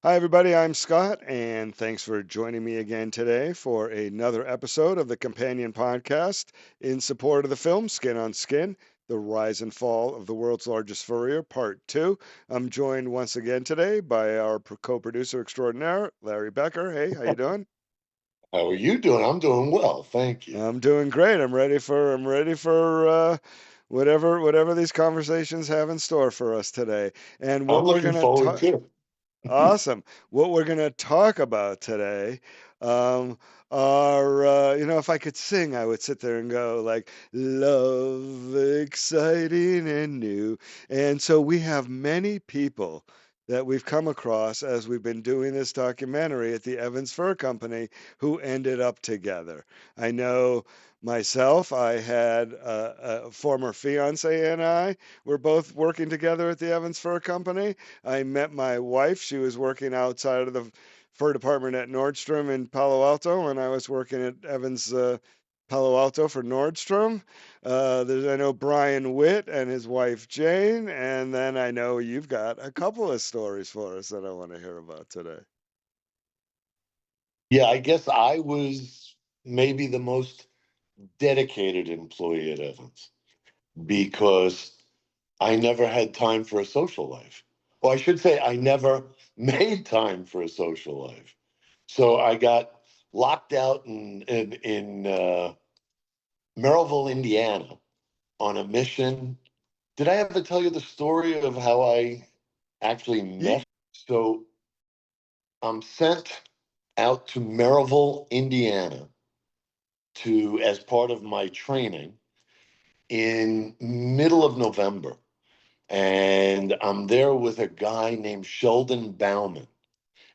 Hi, everybody. I'm Scott, and thanks for joining me again today for another episode of the Companion Podcast in support of the film Skin on Skin, The Rise and Fall of the World's Largest Furrier, Part 2. I'm joined once again today by our co-producer extraordinaire, Larry Becker. Hey, how you doing? How are you doing? I'm doing well, thank you. I'm doing great. I'm ready for whatever these conversations have in store for us today. And I'm what we're looking gonna forward talk to. Awesome. What we're going to talk about today um, if I could sing, I would sit there and go like, love, exciting and new. And so we have many people that we've come across as we've been doing this documentary at the Evans Fur Company who ended up together. I know myself, I had a former fiance and I were both working together at the Evans Fur Company. I met my wife. She was working outside of the fur department at Nordstrom in Palo Alto, and I was working at Evans Palo Alto for Nordstrom. I know Brian Witt and his wife Jane, and then I know you've got a couple of stories for us that I want to hear about today. Yeah, I guess I was maybe the most dedicated employee at Evans because I never had time for a social life. Well, I should say I never made time for a social life. So I got locked out in Merrillville, Indiana, on a mission. Did I ever tell you the story of how I actually Ye- met? So I'm sent out to Merrillville, Indiana, to as part of my training in middle of November, and I'm there with a guy named Sheldon Bauman.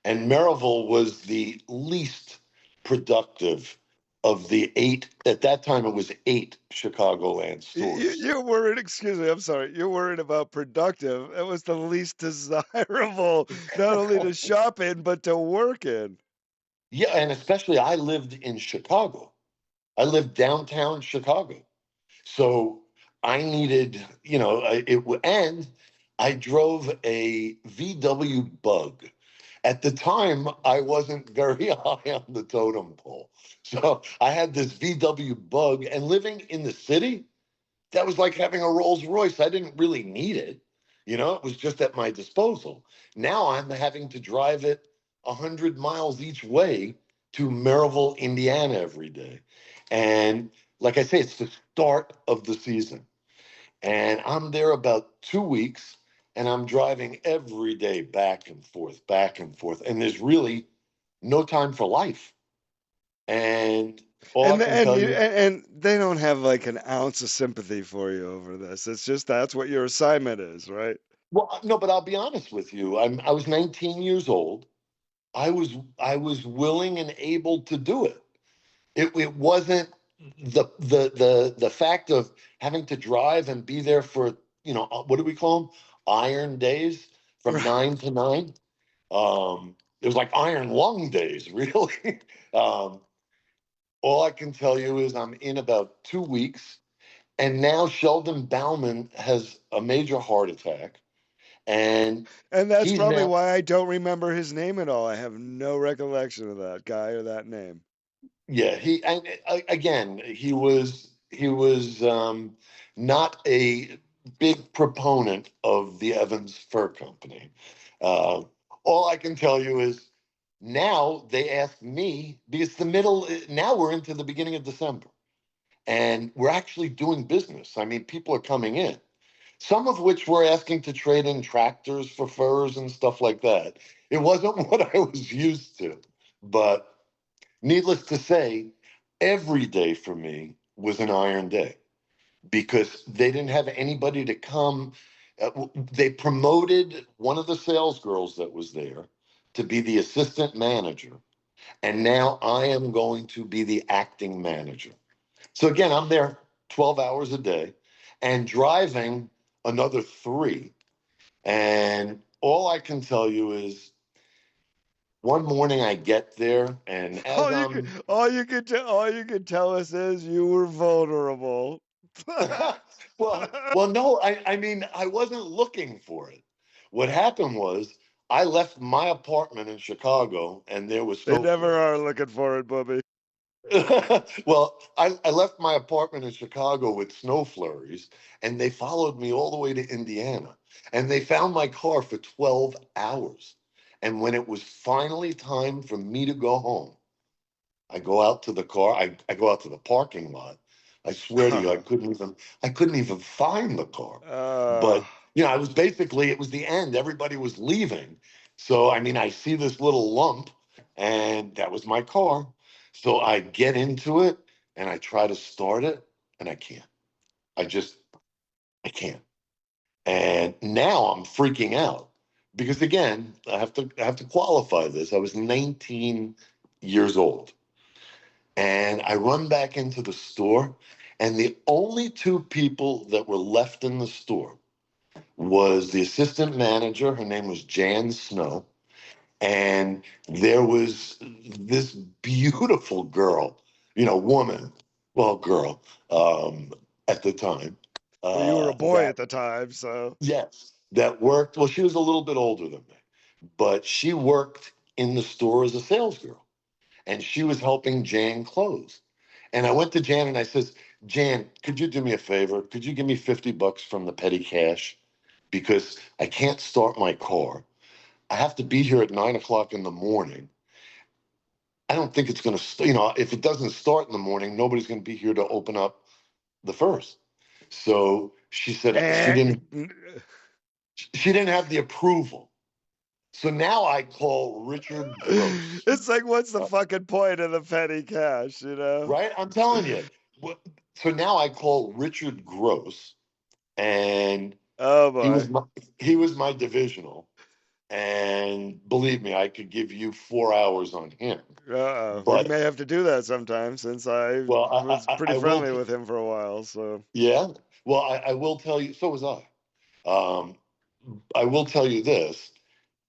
And Merrillville was the least productive of the eight. At that time, it was eight Chicagoland stores. You're worried, excuse me, I'm sorry. You're worried about productive. It was the least desirable, not only to shop in, but to work in. Yeah, and especially I lived in Chicago. I lived downtown Chicago. So I needed, and I drove a VW Bug. At the time, I wasn't very high on the totem pole. So I had this VW Bug, and living in the city, that was like having a Rolls Royce. I didn't really need it. It was just at my disposal. Now I'm having to drive it 100 miles each way to Maryville, Indiana every day. And like I say, it's the start of the season. And I'm there about 2 weeks and I'm driving every day back and forth, back and forth. And there's really no time for life. And all I And can and tell you you, and they don't have like an ounce of sympathy for you over this. It's just that's what your assignment is, right? well, no, but I'll be honest with you. I was 19 years old. I was willing and able to do it. It wasn't the fact of having to drive and be there for what do we call them, iron days from Right. 9 to 9. It was like iron lung days, really. um, all I can tell you is I'm in about 2 weeks, and now Sheldon Bauman has a major heart attack, and And that's he's probably now. why I don't remember his name at all. I have no recollection of that guy or that name. Yeah, he and again, he was not a big proponent of the Evans Fur Company. Uh, all I can tell you is now they ask me because the middle. Now we're into the beginning of December, and we're actually doing business. I mean, people are coming in, some of which we're asking to trade in tractors for furs and stuff like that. It wasn't what I was used to, but. Needless to say, every day for me was an iron day because they didn't have anybody to come. They promoted one of the sales girls that was there to be the assistant manager. And now I am going to be the acting manager. So again, I'm there 12 hours a day and driving another three. And all I can tell you is one morning I get there, and as I'm All you could tell us is you were vulnerable. well, no, I mean, I wasn't looking for it. What happened was I left my apartment in Chicago and there was They snow never are flurries. looking for it, Bubby. Well, I left my apartment in Chicago with snow flurries, and they followed me all the way to Indiana. And they found my car for 12 hours. And when it was finally time for me to go home, I go out to the car, I go out to the parking lot. I swear to you, I couldn't even find the car. uh, But I was basically, it was the end. Everybody was leaving. So I mean, I see this little lump, and that was my car. So I get into it and I try to start it, and I can't. I just I can't. And now I'm freaking out. Because again, I have to qualify this. I was 19 years old. And I run back into the store, and the only two people that were left in the store was the assistant manager. Her name was Jan Snow. And there was this beautiful girl, woman, well, girl, at the time, well, you were a boy that, at the time, so. yes, that worked. Well, she was a little bit older than me, but she worked in the store as a sales girl, and she was helping Jan close. And I went to Jan and I says, Jan, could you do me a favor? Could you give me $50 from the petty cash? Because I can't start my car. I have to be here at 9 o'clock in the morning. I don't think it's going to, if it doesn't start in the morning, nobody's going to be here to open up the first. So she said Eh. she didn't have the approval. So now I call Richard Gross. It's like, what's the uh, fucking point of the petty cash, you know? right? I'm telling you. So now I call Richard Gross, and Oh he was boy. my, he was my divisional. And believe me, I could give you 4 hours on him. Uh-oh. We But may have to do that sometime since I well, was pretty I will. friendly with him for a while, so. Yeah. Well, I will tell you. So was I. Um, I will tell you this.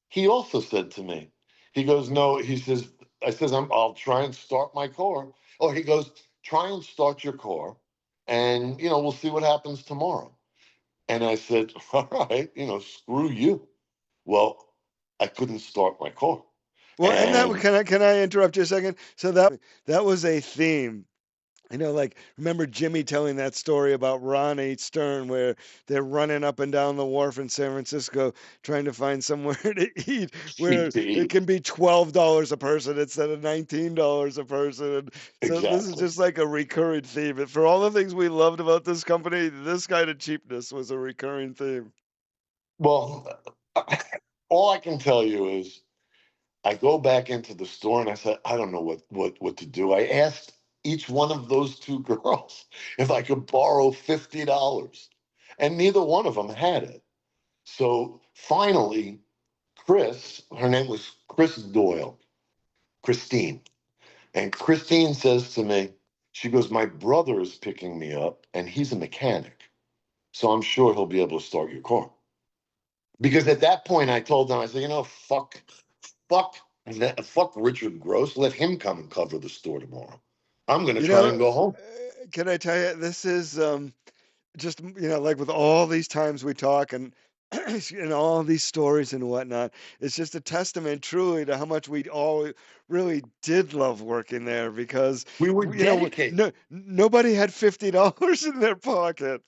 He also said to me, he goes, no, he says, I'll try and start my car. Or he goes, try and start your car, and we'll see what happens tomorrow. And I said, all right, screw you. Well, I couldn't start my car, Well, and that and can I interrupt you a second? So that was a theme. Like, remember Jimmy telling that story about Ron H. Stern where they're running up and down the wharf in San Francisco trying to find somewhere to eat cheap where to it eat. can be $12 a person instead of $19 a person. And so this is Exactly. just like a recurring theme. And for all the things we loved about this company, this kind of cheapness was a recurring theme. Well, all I can tell you is I go back into the store and I said, I don't know what to do. I asked each one of those two girls if I could borrow $50, and neither one of them had it. So finally, her name was Chris Doyle, Christine. And Christine says to me, she goes, my brother is picking me up and he's a mechanic. So I'm sure he'll be able to start your car. Because at that point, I told them, I said, fuck, fuck Richard Gross. Let him come and cover the store tomorrow. I'm going to try and go home. Can I tell you, this is just like with all these times we talk and and all these stories and whatnot, it's just a testament truly to how much we all really did love working there because We were dedicated. nobody had $50 in their pocket.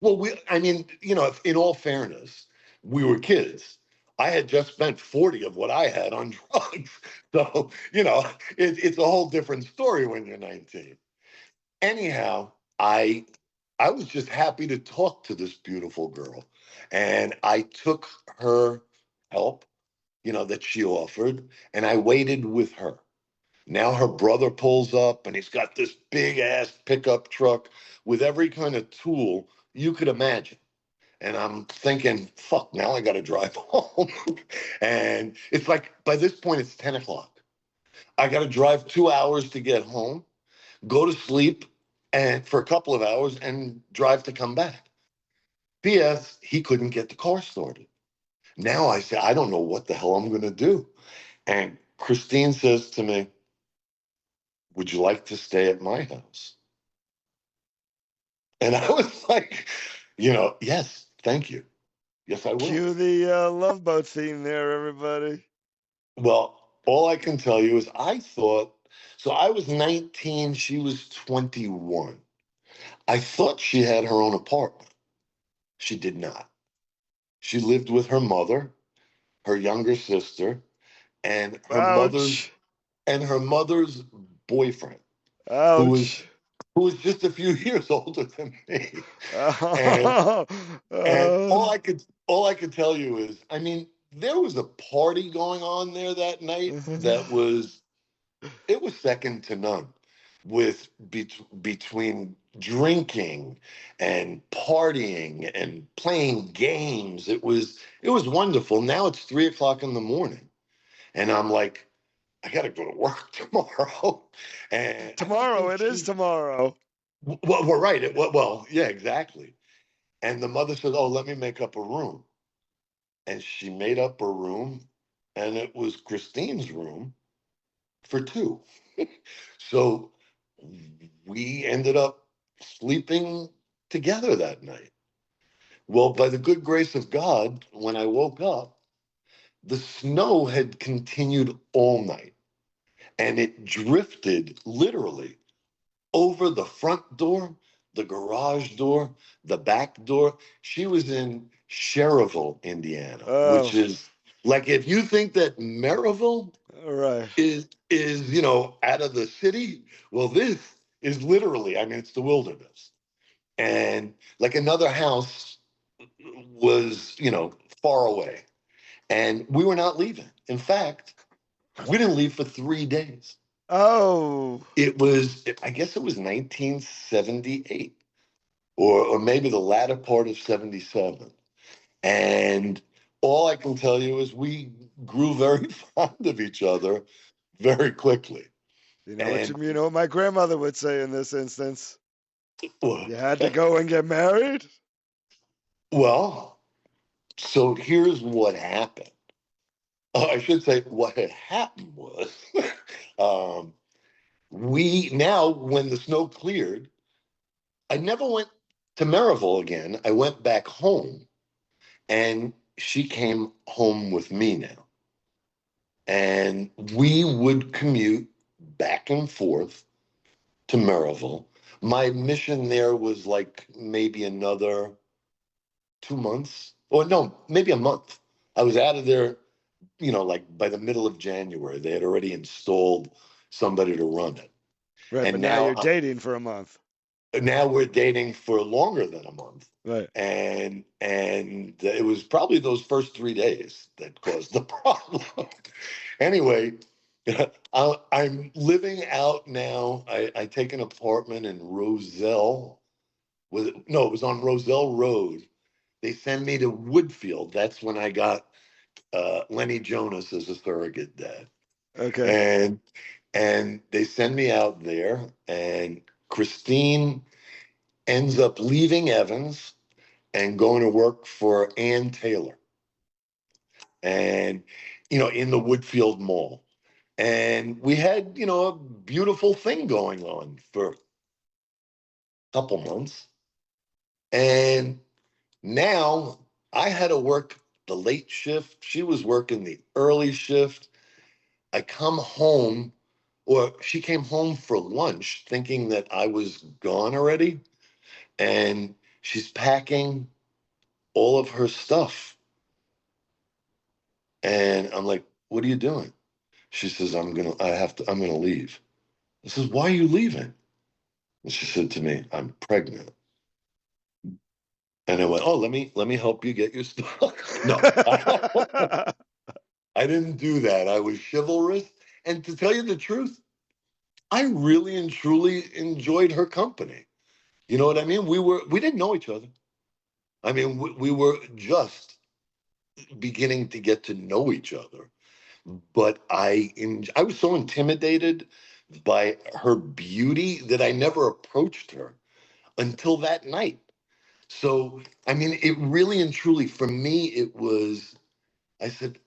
Well, I mean, in all fairness, we were kids. I had just spent 40 of what I had on drugs. So, it's a whole different story when you're 19. Anyhow, I was just happy to talk to this beautiful girl. And I took her help, that she offered, and I waited with her. Now her brother pulls up and he's got this big ass pickup truck with every kind of tool you could imagine. And I'm thinking, fuck, now I got to drive home. And it's like, by this point, it's 10 o'clock. I got to drive 2 hours to get home, go to sleep and for a couple of hours and drive to come back. P.S. He couldn't get the car started. Now I say, I don't know what the hell I'm going to do. And Christine says to me, would you like to stay at my house? And I was like, yes, thank you. Yes, I will. Cue the Love Boat theme there, everybody. Well, all I can tell you is I thought, so I was 19, she was 21. I thought she had her own apartment. She did not. She lived with her mother, her younger sister, and Ouch. her mother's boyfriend, who was Ouch. who was just a few years older than me. And uh, and all I could tell you is, I mean, there was a party going on there that night that was it was second to none with between drinking and partying and playing games. It was wonderful. Now it's 3 o'clock in the morning, and I'm like, I gotta go to work tomorrow. And I don't tomorrow, think it is she tomorrow. well, we're right. Well, yeah, exactly. And the mother said, "Oh, let me make up a room." And she made up a room, and it was Christine's room for two. So we ended up sleeping together that night. Well, by the good grace of God, when I woke up, the snow had continued all night, and it drifted literally over the front door, the garage door, the back door. She was in Cherville, Indiana, which Oh, is like, if you think that Maryville right. is out of the city, well, this is literally, I mean, it's the wilderness. And like another house was, far away. And we were not leaving. In fact, we didn't leave for 3 days. Oh, I guess it was 1978, or maybe the latter part of 77. And all I can tell you is we grew very fond of each other very quickly. And you know what my grandmother would say in this instance? well, You had to go and get married? well, so here's what happened. I should say what had happened was um, we now, when the snow cleared, I never went to Maryville again. I went back home, and she came home with me now. And we would commute back and forth to Maryville. My mission there was like maybe another 2 months, or no, maybe a month. I was out of there, like by the middle of January. They had already installed somebody to run it. Right, but And now now you're dating for a month. now we're dating for longer than a month. Right. And it was probably those first 3 days that caused the problem. Anyway, I'm living out now. I take an apartment in Roselle. No, it was on Roselle Road. They send me to Woodfield. That's when I got Lenny Jonas as a surrogate dad. Okay. And they send me out there, and Christine ends up leaving Evans and going to work for Ann Taylor, and in the Woodfield Mall. And we had, a beautiful thing going on for a couple months. And now I had to work the late shift. She was working the early shift. I come home, or she came home for lunch thinking that I was gone already. And she's packing all of her stuff. And I'm like, what are you doing? She says, I'm gonna leave. I says, why are you leaving? And she said to me, I'm pregnant. And I went, oh, let me help you get your stuff. No, I didn't do that. I was chivalrous. And to tell you the truth, I really and truly enjoyed her company. You know what I mean? We didn't know each other. I mean, we were just beginning to get to know each other. But I was so intimidated by her beauty that I never approached her until that night. So, I mean, it really and truly, for me, it was, I said,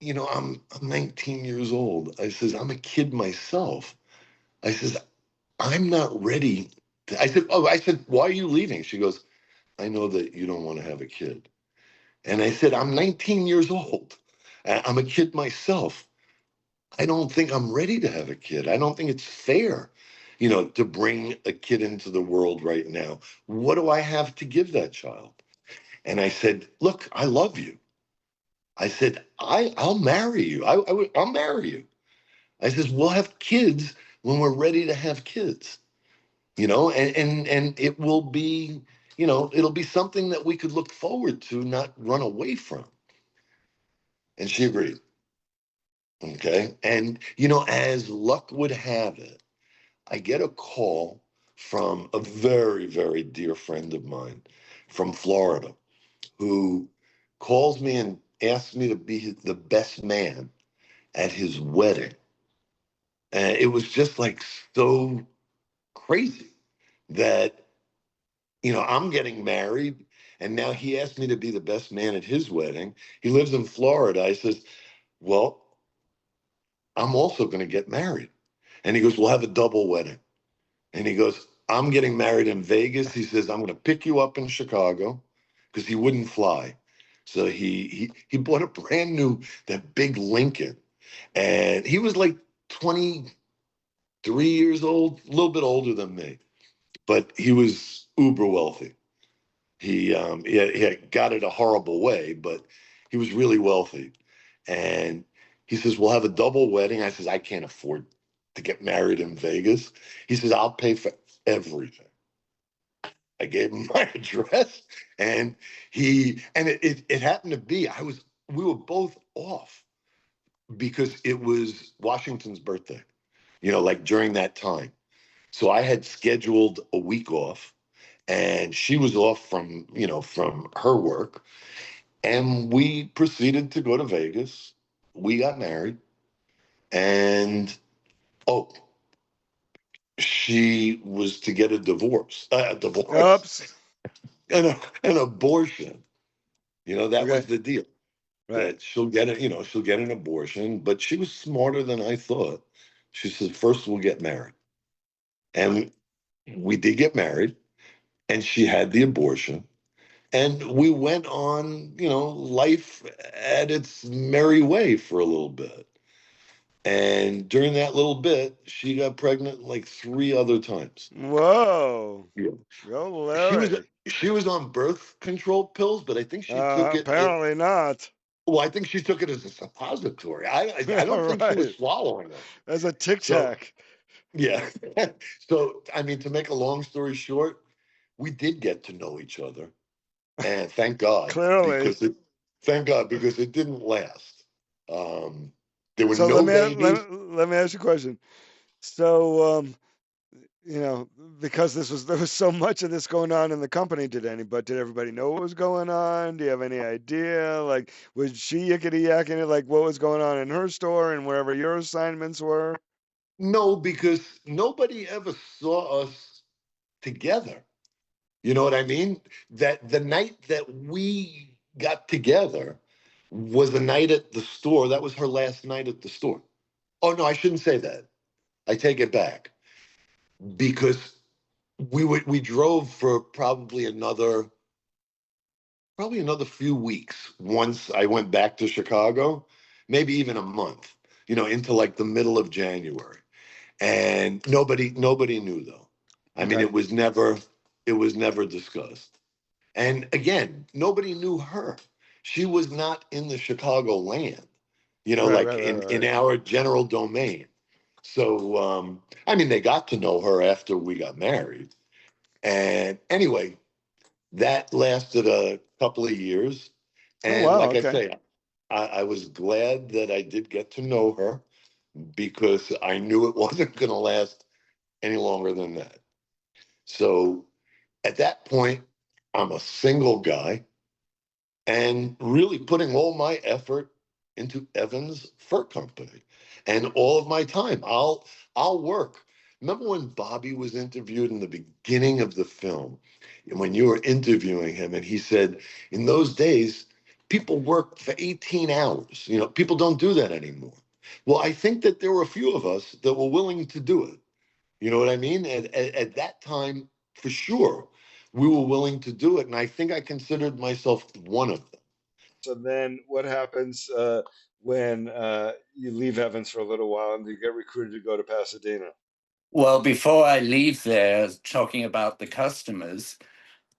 I'm 19 years old. I says, I'm a kid myself. I says, I'm not ready. I said, why are you leaving? She goes, I know that you don't want to have a kid. And I said, I'm 19 years old. I'm a kid myself. I don't think I'm ready to have a kid. I don't think it's fair, to bring a kid into the world right now. What do I have to give that child? And I said, look, I love you. I said, I'll marry you. I'll marry you. I says, we'll have kids when we're ready to have kids, and it will be, it'll be something that we could look forward to, not run away from. And she agreed. Okay. And, as luck would have it, I get a call from a very, very dear friend of mine from Florida who calls me and asks me to be the best man at his wedding. And it was just like so crazy that, I'm getting married and now he asked me to be the best man at his wedding. He lives in Florida. I says, well, I'm also going to get married. And he goes, we'll have a double wedding. And he goes, I'm getting married in Vegas. He says, I'm going to pick you up in Chicago because he wouldn't fly. So he bought a brand new, that big Lincoln. And he was like 23 years old, a little bit older than me, but he was uber wealthy. He had got it a horrible way, but he was really wealthy. And he says, we'll have a double wedding. I says, I can't afford to get married in Vegas. He says, I'll pay for everything. I gave him my address, and it happened to be we were both off because it was Washington's birthday, like during that time. So I had scheduled a week off, and she was off from her work, and we proceeded to go to Vegas. We got married, and oh, she was to get a divorce, Oops. an abortion. That Okay. was the deal. Right. That she'll get an abortion, but she was smarter than I thought. She said, first we'll get married. And we did get married, and she had the abortion. And we went on, life at its merry way for a little bit. And during that little bit, she got pregnant like three other times. Whoa. Yeah. Go She was Larry. she was on birth control pills, but I think she took it. Apparently not. Well, I think she took it as a suppository. I don't All think she was right. swallowing it. As a tic So tac. yeah. So I mean, to make a long story short, we did get to know each other, and Clearly. thank God because it didn't last. Um, there were So let no me babies. let me ask you a question. So you know, because there was so much of this going on in the company. Did everybody know what was going on? Do you have any idea? Like, was she yickety yakking it? Like, what was going on in her store and wherever your assignments were? No, because nobody ever saw us together. You know what I mean? That the night that we got together was a night at the store. That was her last night at the store. Oh no, I shouldn't say that. I take it back because we drove for probably another few weeks once I went back to Chicago, maybe even a month, into like the middle of January. And nobody knew though. I mean, Okay. it was never discussed. And again, nobody knew her. She was not in the Chicago land, Right, like right, right, in right. our general domain. So, I mean, they got to know her after we got married. And anyway, that lasted a couple of years. Oh And wow, like I okay. say, I was glad that I did get to know her because I knew it wasn't going to last any longer than that. So at that point, I'm a single guy and really putting all my effort into Evans Fur Company and all of my time. I'll work. Remember when Bobby was interviewed in the beginning of the film, and when you were interviewing him, and he said, in those days, people worked for 18 hours. People don't do that anymore. Well, I think that there were a few of us that were willing to do it. You know what I mean? At that time, for sure, we were willing to do it. And I think I considered myself one of them. So then what happens when you leave Evans for a little while and you get recruited to go to Pasadena? Well, before I leave there, talking about the customers,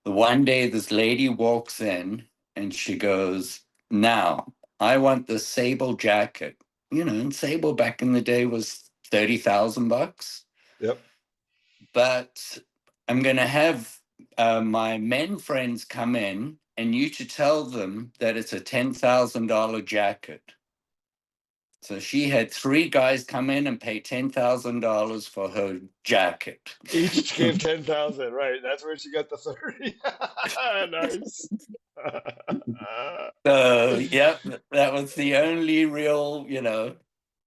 the one day this lady walks in and she goes, "Now, I want the sable jacket." And sable back in the day was $30,000. Yep. But I'm going to have my men friends come in and you to tell them that it's a $10,000 jacket. So she had three guys come in and pay $10,000 for her jacket. Each gave 10,000, right? That's where she got the 30. Nice. So, yep, that was the only real,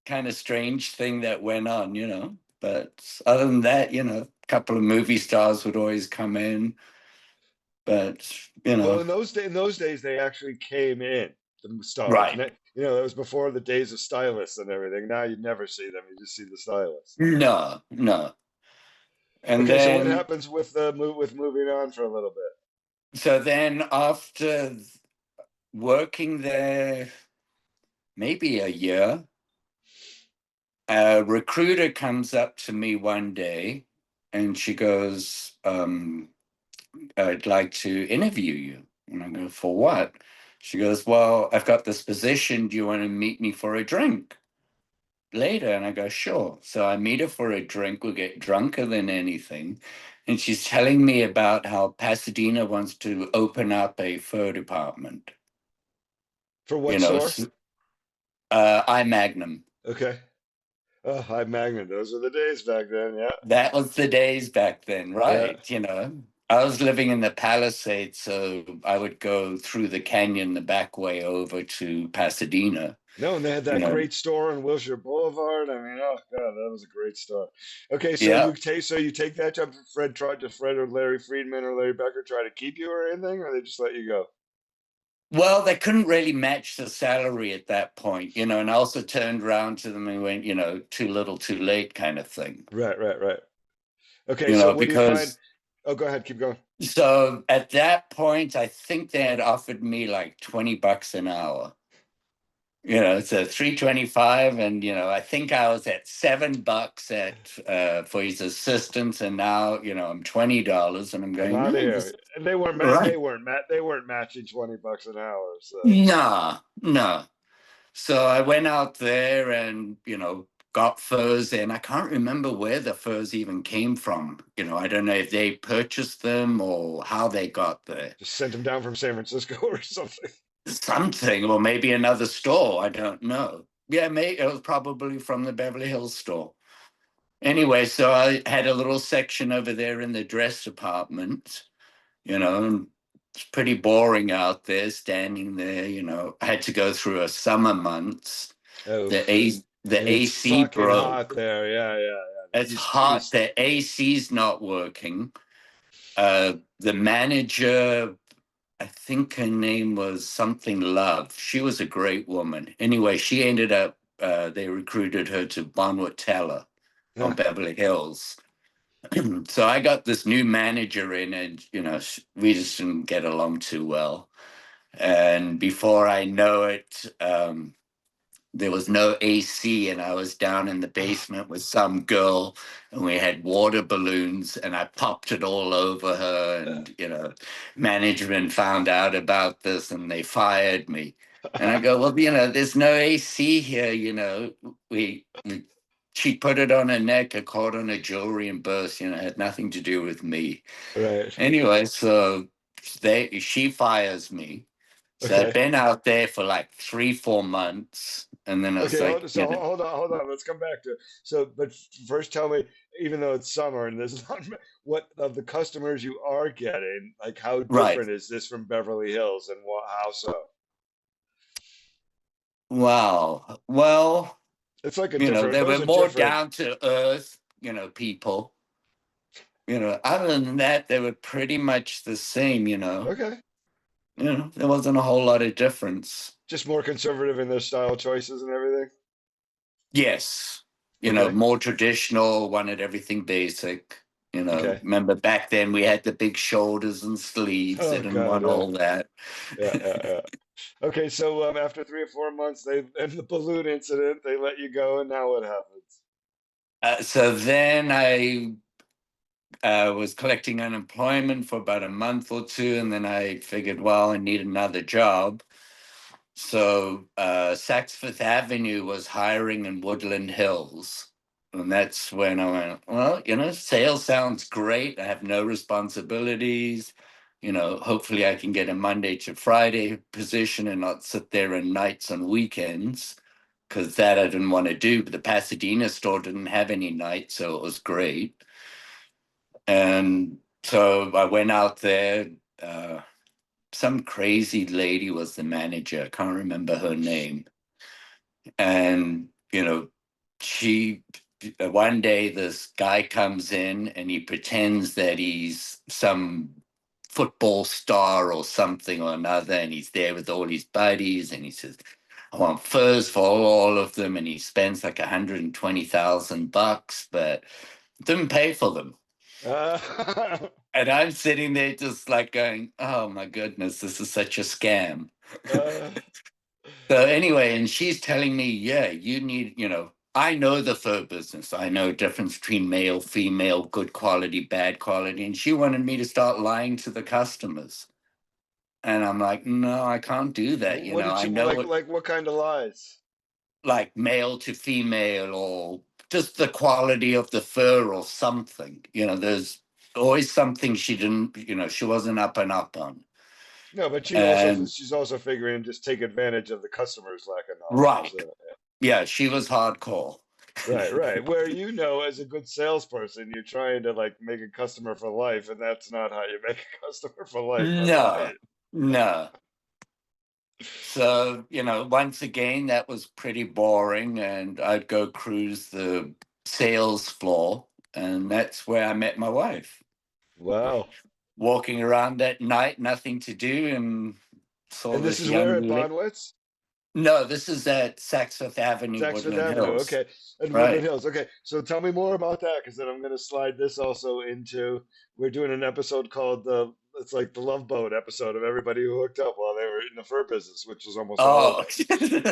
kind of strange thing that went on. But other than that, a couple of movie stars would always come in. But, Well, in those days, they actually came in, the stars. right. That was before the days of stylists and everything. Now you never see them; you just see the stylists. No, no. And Okay, so what then, happens with the with moving on for a little bit? so then after working there maybe a year, a recruiter comes up to me one day and she goes, "I'd like to interview you." And I go, "For what?" She goes, "Well, I've got this position. Do you want to meet me for a drink later?" And I go, "Sure." So I meet her for a drink. We get drunker than anything. And she's telling me about how Pasadena wants to open up a fur department. For You what know, store? I Magnum. Okay. Oh, hi, Magnet. Those were the days back then. Yeah, That was the days back then, yeah. right? I was living in the Palisades, so I would go through the canyon the back way over to Pasadena. No, and they had You that know, great store on Wilshire Boulevard. I mean, oh God, that was a great store. Okay, yeah. so you take that job. Fred tried to Fred or Larry Friedman or Larry Becker try to keep you or anything, or they just let you go? Well, they couldn't really match the salary at that point, and I also turned around to them and went, too little, too late kind of thing, Right, right, right. Okay, so what do you find? because Oh, go ahead, keep going. so at that point, I think they had offered me like $20 an hour. So 325, and I think I was at $7 for his assistance, and now I'm $20, and I'm I'm going, out of no, here. this And they weren't right. they weren't matching $20 an hour. So Nah, no. So I went out there and got furs, and I can't remember where the furs even came from. I don't know if they purchased them or how they got there. just sent them down from San Francisco or something. Something, or maybe another store. I don't know. Yeah, maybe it was probably from the Beverly Hills store. Anyway, so I had a little section over there in the dress department, and it's pretty boring out there, standing there. I had to go through a summer months. Oh, The and it's AC fucking hot broke. there. Yeah, yeah, yeah. It's hot. The AC's not working. The manager, I think her name was something Love. She was a great woman. Anyway, she ended up, they recruited her to Bonwit Teller on Huh. Beverly Hills. So I got this new manager in, and we just didn't get along too well. And before I know it, there was no AC, and I was down in the basement with some girl, and we had water balloons, and I popped it all over her, and management found out about this, and they fired me. And I go, well, there's no AC here. We she put it on her neck, a caught on her jewelry and burst. It had nothing to do with me. Right. Anyway, so she fires me. So I'd Okay. been out there for like 3, 4 months, and then I was Okay. like, Hold on. Let's come back to it. So, but first, tell me, even though it's summer and there's not what of the customers you are getting, like how right. different is this from Beverly Hills, and how so? Wow. Well, It's like a different. they were Those are more different. down to earth, people. Other than that, they were pretty much the same. Okay. There wasn't a whole lot of difference. Just more conservative in their style choices and everything. Yes. Okay. More traditional, wanted everything basic. Okay. Remember back then we had the big shoulders and sleeves. They Oh didn't God. want Yeah. all that. Yeah. Yeah. Yeah. Okay, so after 3 or 4 months, they and the balloon incident, they let you go, and now what happens? So then I was collecting unemployment for about a month or two, and then I figured, well, I need another job. So Saks Fifth Avenue was hiring in Woodland Hills. And that's when I went, well, sales sounds great. I have no responsibilities. Hopefully I can get a Monday to Friday position and not sit there on nights on weekends, because that I didn't want to do. But the Pasadena store didn't have any nights, so it was great. And so I went out there. Some crazy lady was the manager. I can't remember her name. And, she, one day this guy comes in and he pretends that he's some football star or something or another. And he's there with all his buddies and he says, I want furs for all of them. And he spends like $120,000, but didn't pay for them. Uh, And I'm sitting there just like going, oh my goodness, this is such a scam. uh, So anyway, and she's telling me, yeah, you need, I know the fur business. I know difference between male, female, good quality, bad quality. And she wanted me to start lying to the customers. And I'm like, no, I can't do that. what did I you know like? what, Like what kind of lies? like male to female or just the quality of the fur or something. There's always something she didn't, she wasn't up and up on. No, but And she's also figuring just take advantage of the customer's lack of knowledge. right. So. Yeah, she was hardcore. Right, right. Where as a good salesperson, you're trying to like make a customer for life, and that's not how you make a customer for life on No, night. no. So, once again, that was pretty boring. And I'd go cruise the sales floor. And that's where I met my wife. Wow. Walking around at night, nothing to do, and saw And this this is where young at lady. Bonwitz? No, this is at Saks Fifth Avenue, Saks Fifth Woodland Avenue. Hills. Okay. And Woodland Right. Hills. Okay. So tell me more about that, because then I'm going to slide this also into. We're doing an episode called it's like the Love Boat episode of everybody who hooked up while they were in the fur business, which was almost all of Oh, us.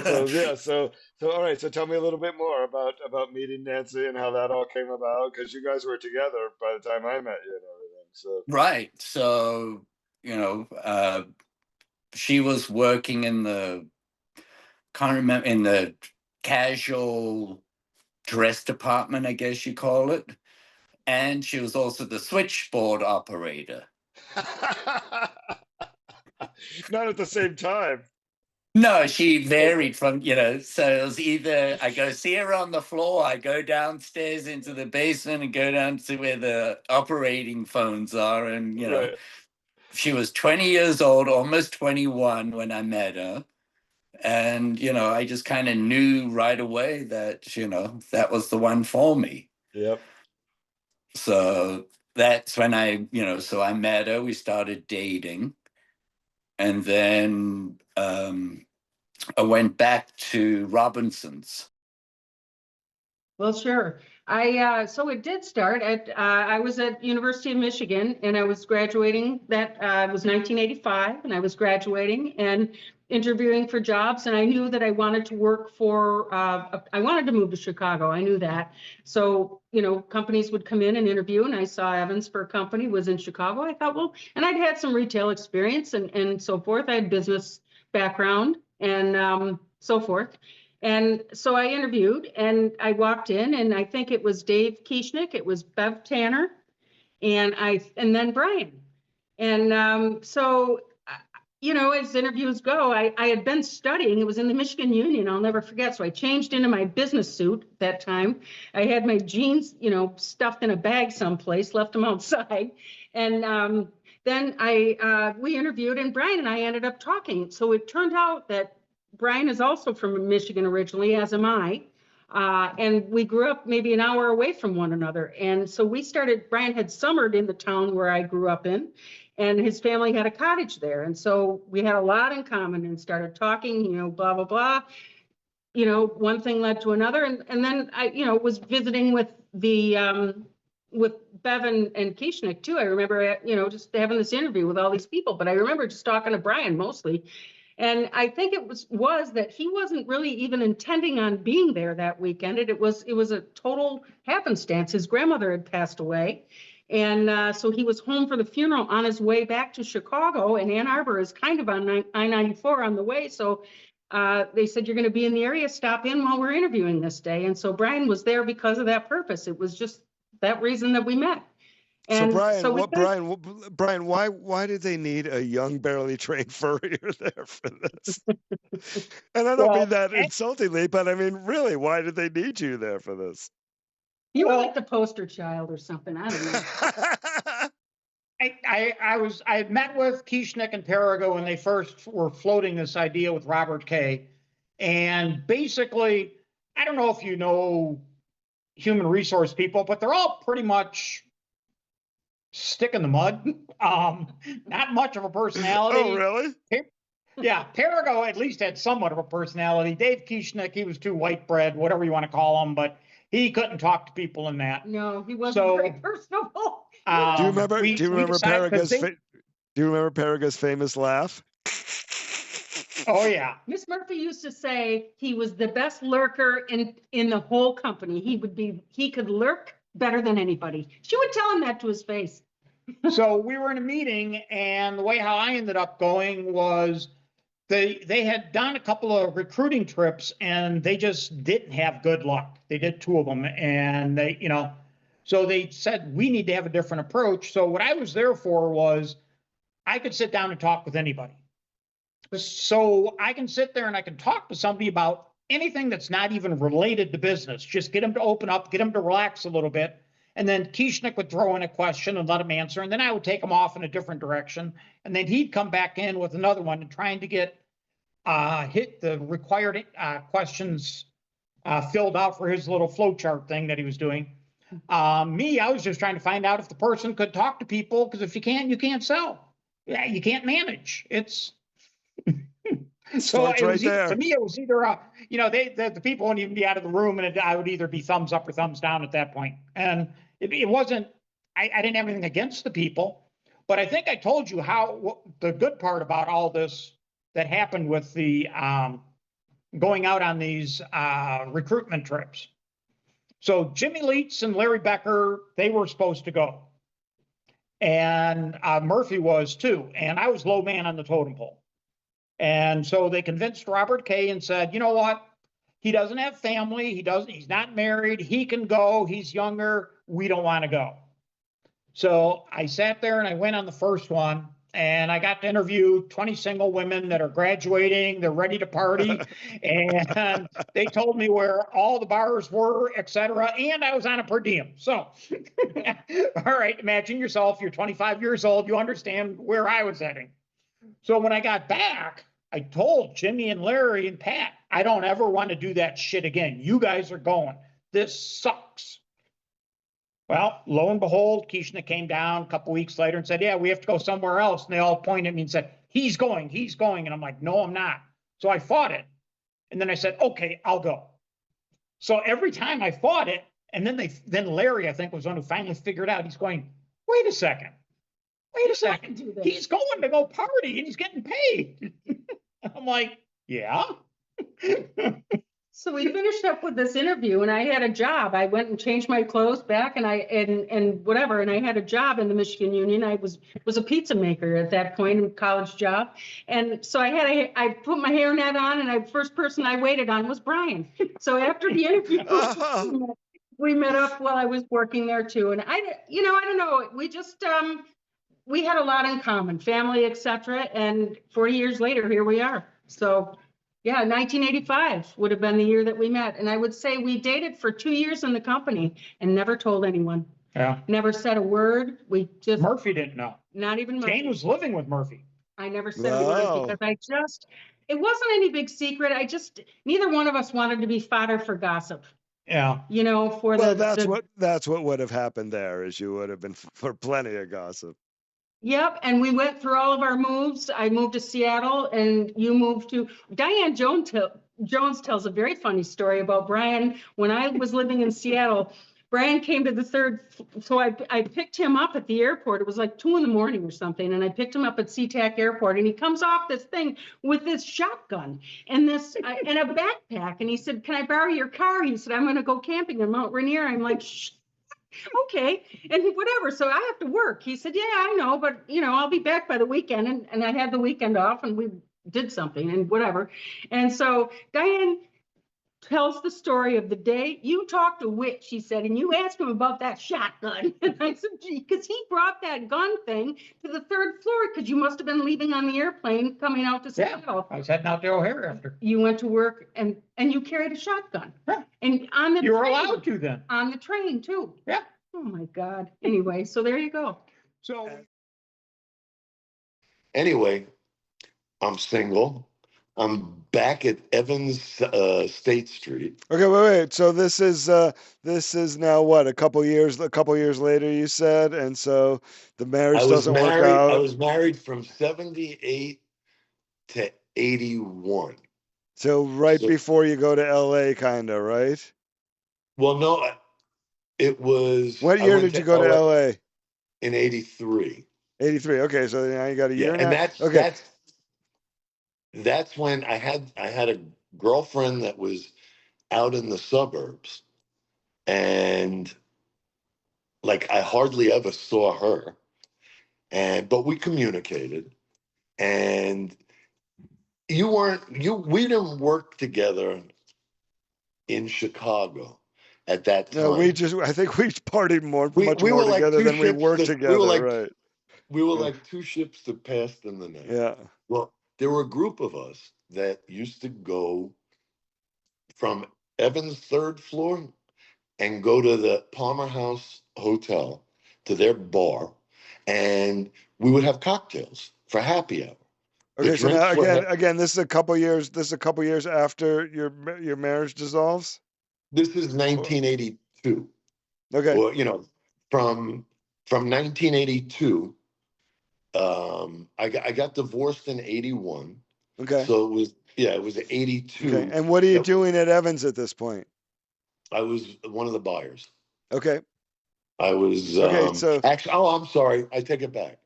So yeah, so all right. So tell me a little bit more about meeting Nancy and how that all came about, because you guys were together by the time I met you and everything. So right. So, she was working can't remember, in the casual dress department, I guess you call it. And she was also the switchboard operator. not at the same time. No, she Okay. varied from, so it was either I go see her on the floor, I go downstairs into the basement and go down to where the operating phones are. And, Right. she was 20 years old, almost 21 when I met her. And, I just kind of knew right away that, that was the one for me. Yep. So that's when so I met her, we started dating. And then I went back to Robinson's. Well, sure. So it did start at I was at University of Michigan and I was graduating. That was 1985, and I was graduating and interviewing for jobs. And I knew that I wanted to work for. I wanted to move to Chicago. I knew that. So companies would come in and interview, and I saw Evans for a company was in Chicago. I thought, well, and I'd had some retail experience and so forth. I had business background and so forth. And so I interviewed and I walked in, and I think it was Dave Kieschnick, it was Bev Tanner, and then Brian. And as interviews go, I had been studying. It was in the Michigan Union, I'll never forget. So I changed into my business suit that time. I had my jeans, stuffed in a bag someplace, left them outside. And then we interviewed, and Brian and I ended up talking. So it turned out that Brian is also from Michigan originally, as am I. And we grew up maybe an hour away from one another. And so Brian had summered in the town where I grew up in, and his family had a cottage there. And so we had a lot in common and started talking, blah, blah, blah. One thing led to another. And then I, was visiting with with Bevan and Kieschnick too. I remember, just having this interview with all these people, but I remember just talking to Brian mostly. And I think it was that he wasn't really even intending on being there that weekend. It was a total happenstance. His grandmother had passed away. And so he was home for the funeral on his way back to Chicago, and Ann Arbor is kind of on I-94 on the way. So they said, you're going to be in the area, stop in while we're interviewing this day. And so Brian was there because of that purpose. It was just that reason that we met. So And Brian, why did they need a young, barely trained furrier there for this? And I don't mean that insultingly, but I mean, really, why did they need you there for this? You were like the poster child or something. I don't know. I had met with Kieschnick and Perigo when they first were floating this idea with Robert K. And basically, I don't know if you know human resource people, but they're all pretty much stick in the mud. Not much of a personality. Oh, really? Yeah, Perigo at least had somewhat of a personality. Dave Kieschnick, he was too white bread, whatever you want to call him, but he couldn't talk to people in that. No, he wasn't very personable. Do you remember Perigo's famous laugh? Oh yeah. Miss Murphy used to say he was the best lurker in the whole company. He could lurk better than anybody. She would tell him that to his face. So we were in a meeting, and the way how I ended up going was they had done a couple of recruiting trips, and they just didn't have good luck. They did 2 of them, and so they said, we need to have a different approach. So what I was there for was I could sit down and talk with anybody. So I can sit there and I can talk to somebody about anything that's not even related to business. Just get them to open up, get them to relax a little bit. And then Kieschnick would throw in a question and let him answer. And then I would take him off in a different direction. And then he'd come back in with another one and trying to get hit the required questions filled out for his little flow chart thing that he was doing. I was just trying to find out if the person could talk to people, because if you can't, you can't sell. Yeah, you can't manage. It's so it was to me, it was either the people wouldn't even be out of the room, and I would either be thumbs up or thumbs down at that point. And it wasn't. I didn't have anything against the people, but I think I told you what the good part about all this that happened with the going out on these recruitment trips. So Jimmy Leitz and Larry Becker, they were supposed to go. And Murphy was too. And I was low man on the totem pole. And so they convinced Robert K. and said, you know what? He doesn't have family. He's not married. He can go. He's younger. We don't want to go. So I sat there and I went on the first one. And I got to interview 20 single women that are graduating. They're ready to party. And they told me where all the bars were, et cetera. And I was on a per diem. So, all right, imagine yourself, you're 25 years old. You understand where I was heading. So when I got back, I told Jimmy and Larry and Pat, I don't ever want to do that shit again. You guys are going. This sucks. Well, lo and behold, Kieschnick came down a couple weeks later and said, yeah, we have to go somewhere else. And they all pointed at me and said, he's going. And I'm like, no, I'm not. So I fought it. And then I said, okay, I'll go. So every time I fought it, and then Larry, I think, was the one who finally figured out, he's going, wait a second. He's going to go party and he's getting paid. I'm like, yeah. So we finished up with this interview, and I had a job. I went and changed my clothes back, and I had a job in the Michigan Union. I was a pizza maker at that point, a college job, and so I put my hairnet on, and the first person I waited on was Brian. So after the interview, we met up while I was working there too, and I don't know. We just we had a lot in common, family, etc. And 40 years later, here we are. So. Yeah, 1985 would have been the year that we met. And I would say we dated for 2 years in the company and never told anyone. Yeah. Never said a word. Murphy didn't know. Not even Murphy. Jane was living with Murphy. I never said a word because it wasn't any big secret. Neither one of us wanted to be fodder for gossip. Yeah. That's what would have happened there, is you would have been for plenty of gossip. Yep, and we went through all of our moves. I moved to Seattle, and you moved to. Diane Jones tells a very funny story about Brian. When I was living in Seattle, Brian came to the third, so I picked him up at the airport. It was like 2 a.m. or something, and I picked him up at SeaTac Airport, and he comes off this thing with this shotgun and this and a backpack, and he said, "Can I borrow your car?" He said, "I'm going to go camping in Mount Rainier." I'm like, "Shh, okay," and whatever. So I have to work. He said, "Yeah, I know, but I'll be back by the weekend," and I had the weekend off, and we did something and whatever. And so Diane tells the story of the day you talked to Whit, she said, and you asked him about that shotgun. And I said, gee, because he brought that gun thing to the third floor because you must have been leaving on the airplane coming out to Yeah, Seattle. I was heading out to O'Hare after. You went to work and you carried a shotgun. Yeah. And on the You were train, allowed to then. on the train too. Yeah. Oh my God. Anyway, so there you go. So Anyway, I'm single. I'm back at Evans State Street. Okay, wait. So this is now what, a couple years later, you said, and so the marriage doesn't work I out. was married from 78 to 81. So right So- before you go to LA, kind of, right? Well, no, it was. What I year went did you go to LA? In 83. 83. Okay, so now you got a year Yeah, now. and Okay. that's when I had a girlfriend that was out in the suburbs, and like I hardly ever saw her, but we communicated, and we didn't work together in Chicago at that time. No, I think we partied much we more were like together two than we ships worked that- together, right? We were Yeah. like two ships that passed in the night. Yeah. Well, there were a group of us that used to go from Evans' third floor and go to the Palmer House Hotel, to their bar, and we would have cocktails for happy hour. Okay, so now drinks were- again, this is a couple years after your marriage dissolves. This is 1982. Okay. Or, from 1982, I got divorced in 81. Okay. So it was 82. Okay. And what are you doing at Evans at this point? I was one of the buyers. Okay. I was Okay, so actually. Oh, I'm sorry. I take it back.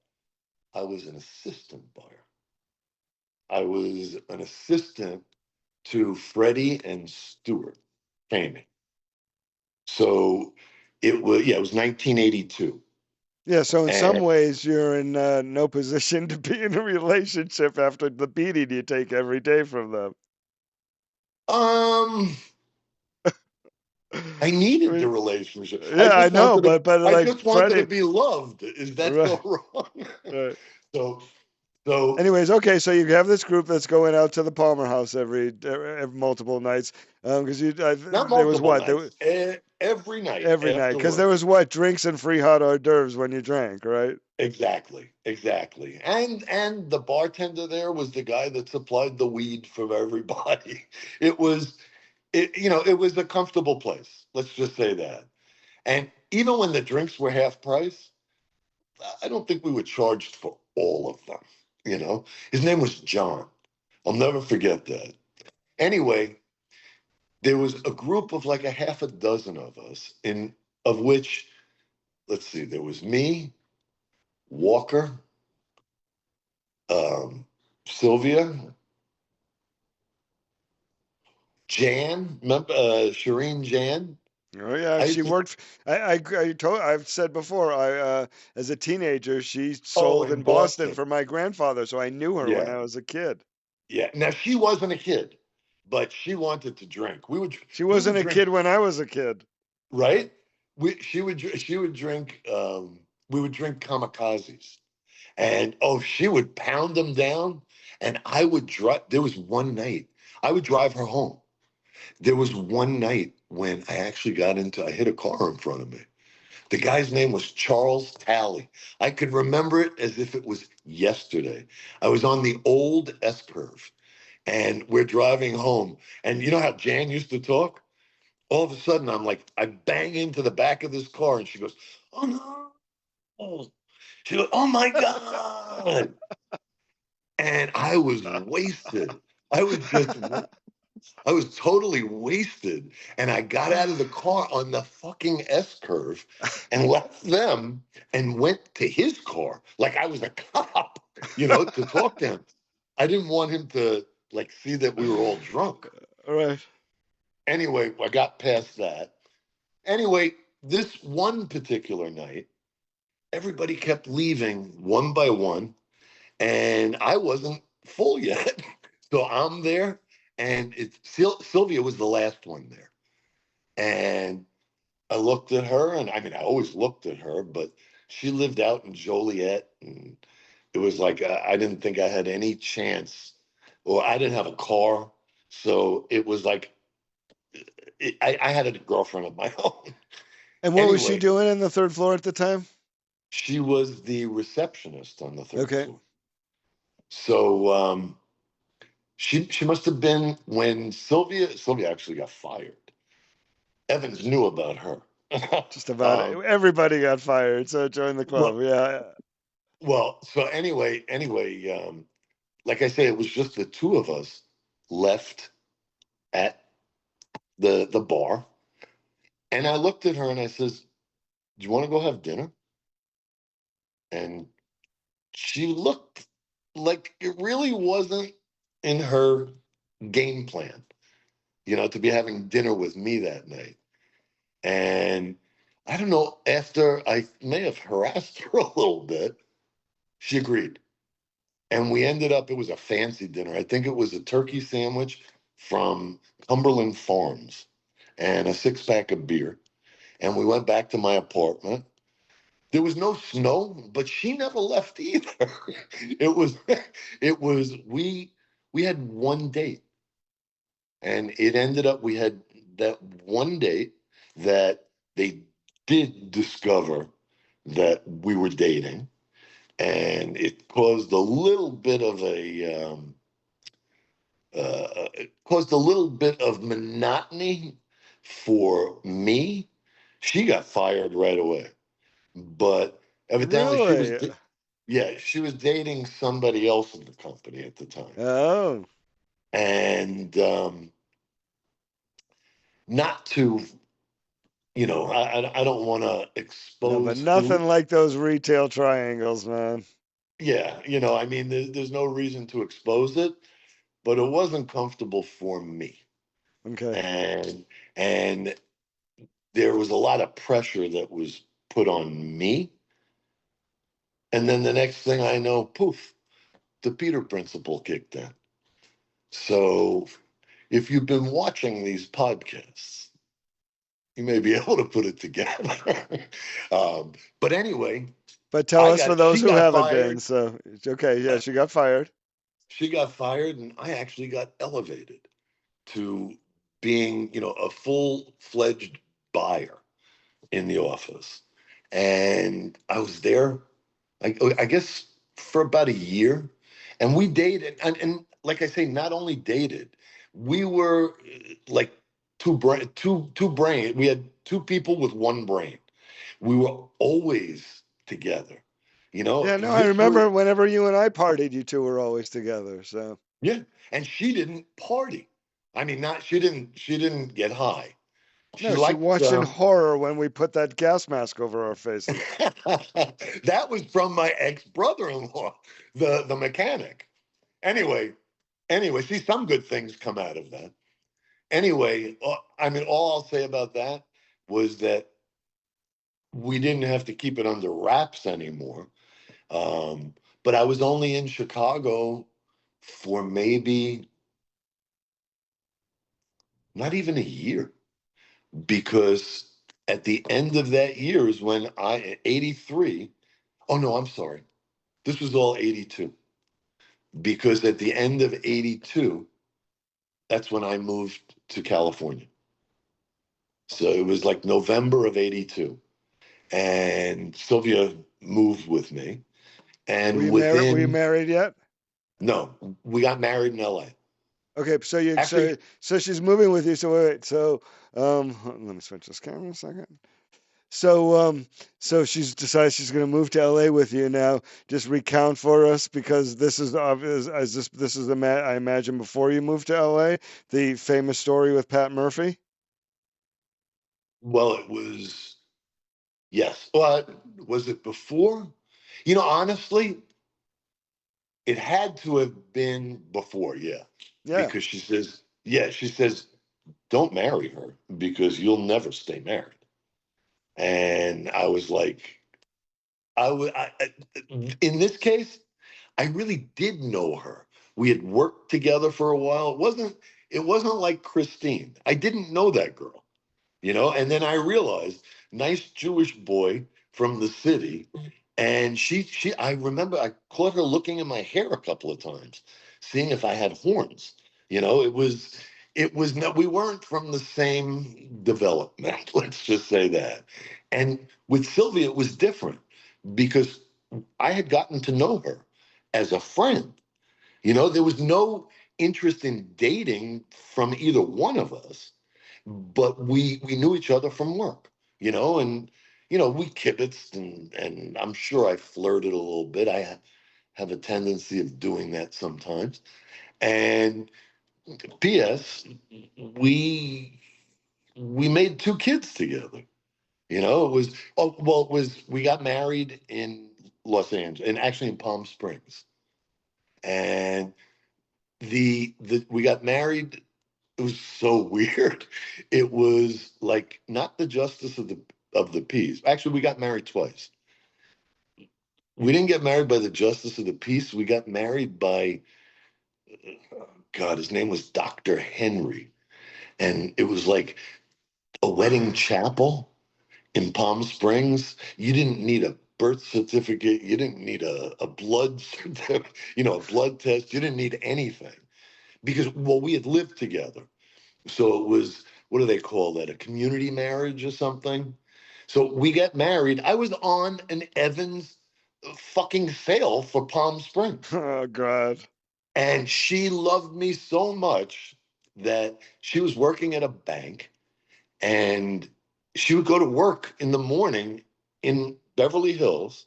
I was an assistant buyer. I was an assistant to Freddie and Stuart Faming. So it was 1982. yeah, so in some And- ways you're in no position to be in a relationship after the beating you take every day from them. I needed the relationship. Yeah, I just know, wanted but I like just wanted Freddie, to be loved. Is that Right. so wrong? right. So Anyways, okay, so you have this group that's going out to the Palmer House every multiple nights, because not there was multiple what nights, every night. every night, after because work. there was what, drinks and free hot hors d'oeuvres when you drank, right? Exactly. And the bartender there was the guy that supplied the weed for everybody. It was a comfortable place. Let's just say that. And even when the drinks were half price, I don't think we were charged for all of them. His name was John. I'll never forget that. Anyway, there was a group of like a half a dozen of us, of which, let's see, there was me, Walker, Sylvia, Jan, remember Shireen Jan? Oh yeah, I she used to- worked. I've said before. As a teenager, she sold in in Boston Boston. for my grandfather, so I knew her when Yeah. I was a kid. Yeah. Now she wasn't a kid, but she wanted to drink. She wasn't a drink- kid when I was a kid. right? She would drink. We would drink kamikazes, and she would pound them down, and I would drive. There was one night I would drive her home. There was one night when I actually I hit a car in front of me. The guy's name was Charles Talley. I could remember it as if it was yesterday. I was on the old S-curve, and we're driving home. And you know how Jan used to talk? All of a sudden, I bang into the back of this car, and she goes, "Oh no!" She goes, "Oh my God!" And I was wasted. I was just I was totally wasted. And I got out of the car on the fucking S curve and left them and went to his car like I was a cop, to talk to him. I didn't want him to like see that we were all drunk. All right. Anyway, I got past that. Anyway, this one particular night, everybody kept leaving one by one, and I wasn't full yet. So I'm there, and Sylvia was the last one there. And I looked at her, and I mean, I always looked at her, but she lived out in Joliet, and it was like I didn't think I had any chance, or I didn't have a car. So it was like I had a girlfriend of my own. And what was she Anyway, doing in the third floor at the time? she was the receptionist on the third Okay. floor. So she must have been when Sylvia actually got fired. Evans knew about her. Just about everybody got fired, so join the club. Well, Yeah. well, so anyway, like I say, it was just the two of us left at the bar, and I looked at her and I says, "Do you want to go have dinner?" And she looked like it really wasn't in her game plan, to be having dinner with me that night. And I don't know, after I may have harassed her a little bit, she agreed. And we ended up, it was a fancy dinner. I think it was a turkey sandwich from Cumberland Farms and a 6-pack of beer. And we went back to my apartment. There was no snow, but she never left either. We had one date. And it ended up, we had that one date that they did discover that we were dating. And it caused a little bit of it caused a little bit of monotony for me. She got fired right away. But evidently Really? she was dating somebody else in the company at the time. Oh. And not to, I don't want to No, but expose nothing like those retail triangles, man. Yeah, I mean, there's no reason to expose it, but it wasn't comfortable for me. Okay. And there was a lot of pressure that was put on me. And then the next thing I know, poof, the Peter principle kicked in. So if you've been watching these podcasts, you may be able to put it together. But anyway, But tell us for those she who got haven't fired. been. So, okay, yeah, she got fired. She got fired, and I actually got elevated to being, a full-fledged buyer in the office. And I was there, I guess, for about a year. And we dated. And like I say, not only dated, we were like two brain. We had two people with one brain. We were always together. Yeah, no, I remember whenever you and I partied, you two were always together. So Yeah, and she didn't party. I mean, she didn't get high. no, she liked watched in horror when we put that gas mask over our faces. That was from my ex-brother-in-law, the mechanic. Anyway, see, some good things come out of that. Anyway, I mean, all I'll say about that was that we didn't have to keep it under wraps anymore. But I was only in Chicago for maybe not even a year, because at the end of that year is when 83. Oh no, I'm sorry. This was all 82. Because at the end of 82, that's when I moved to California. So it was like November of 82. And Sylvia moved with me. And were you married yet? No, we got married in LA. Okay, so so she's moving with you. So wait, so let me switch this camera a second. So she's decided she's going to move to LA with you now. Just recount for us, because this is obvious. As this is I imagine before you moved to LA, the famous story with Pat Murphy. Well, it was, yes. But was it before? Honestly, it had to have been before, yeah. Yeah. Because she says, don't marry her because you'll never stay married. And I was like, in this case, I really did know her. We had worked together for a while. It wasn't like Christine. I didn't know that girl, and then I realized, nice Jewish boy from the city. And I remember I caught her looking in my hair a couple of times, seeing if I had horns. It was no, we weren't from the same development, let's just say that. And with Sylvia, it was different because I had gotten to know her as a friend. There was no interest in dating from either one of us, but we knew each other from work, and we kibitzed, and I'm sure I flirted a little bit. I have a tendency of doing that sometimes. And P.S. we made two kids together. We got married in Los Angeles, and actually in Palm Springs. And we got married. It was so weird. It was like not the justice of the peace. Actually, we got married twice. We didn't get married by the justice of the peace. We got married by, God, his name was Dr. Henry. And it was like a wedding chapel in Palm Springs. You didn't need a birth certificate. You didn't need a blood certificate, a blood test. You didn't need anything because, well, we had lived together. So it was, what do they call that? A community marriage or something? So we got married. I was on an Evans fucking sale for Palm Springs. Oh God. And she loved me so much that she was working at a bank, and she would go to work in the morning in Beverly Hills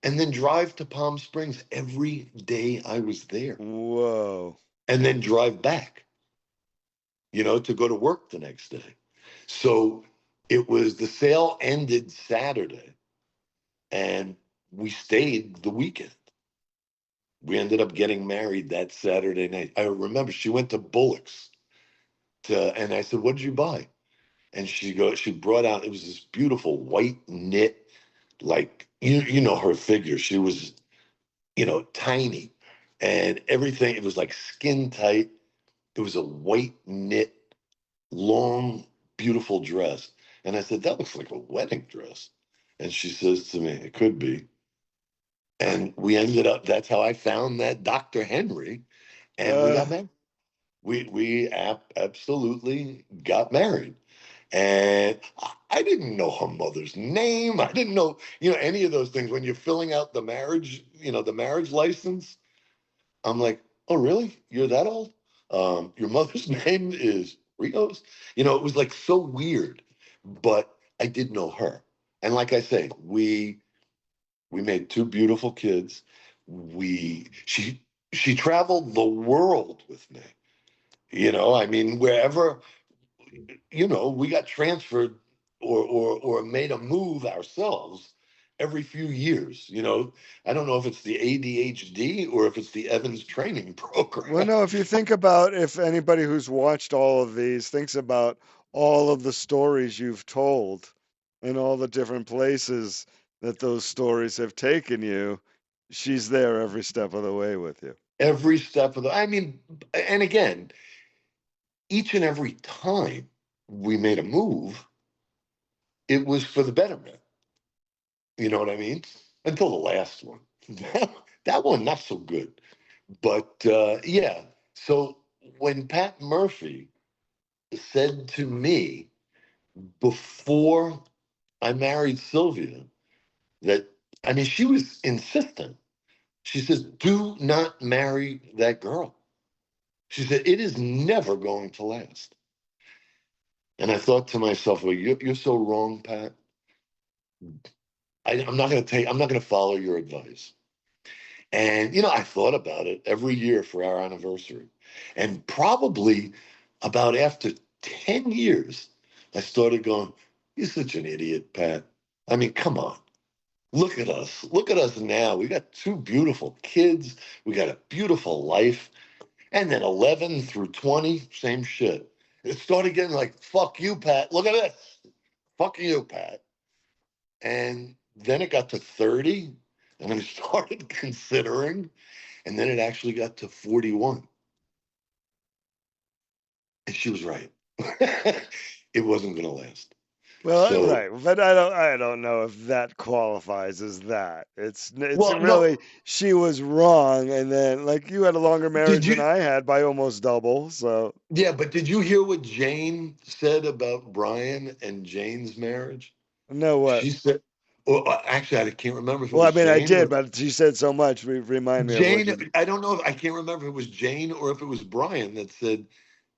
and then drive to Palm Springs every day I was there, Whoa. and then drive back, to go to work the next day. So the sale ended Saturday, and we stayed the weekend. We ended up getting married that Saturday night. I remember she went to Bullock's and I said, "What did you buy?" And she brought out, it was this beautiful white knit, like, her figure. She was, tiny, and everything. It was like skin tight. It was a white knit, long, beautiful dress. And I said, "That looks like a wedding dress." And she says to me, "It could be." And we ended up, that's how I found that Dr. Henry, and we got Uh, married. Absolutely got married. And I didn't know her mother's name. I didn't know, any of those things. When you're filling out the marriage license, I'm like, "Oh, really? You're that old? Your mother's name is Rios?" It was like so weird, but I did know her. And like I say, we made two beautiful kids. She traveled the world with me. I mean, wherever, we got transferred or made a move ourselves every few years. I don't know if it's the ADHD or if it's the Evans training well, program. no, if you think about, if anybody who's watched all of these thinks about all of the stories you've told and all the different places that those stories have taken you, she's there every step of the way with you. Every step of I mean, and again, each and every time we made a move, it was for the betterment. You know what I mean? Until the last one. That one, not so good. But yeah, so when Pat Murphy said to me before I married Sylvia that, I mean, she was insistent. She says, "Do not marry that girl." She said, "It is never going to last." And I thought to myself, well, you're so wrong, Pat. I'm not going to follow your advice. And, I thought about it every year for our anniversary. And probably about after 10 years, I started going, you're such an idiot, Pat. I mean, come on. Look at us. Look at us now. We got two beautiful kids. We got a beautiful life. And then 11 through 20, same shit. It started getting like, fuck you, Pat. Look at this. Fuck you, Pat. And then it got to 30, and I started considering, and then it actually got to 41. And she was right. It wasn't going to last. Well, So, right, but I don't know if that qualifies as that. It's well, really no. she was wrong, and then like you had a longer Did marriage than you? I had by almost double. So Yeah, but did you hear what Jane said about Brian and Jane's marriage? no, what? She said, well, actually, I can't remember if it Well, I was mean, I Jane did, or but she said so much. Remind me of what Jane. you. I don't know. I can't remember if it was Jane or if it was Brian that said,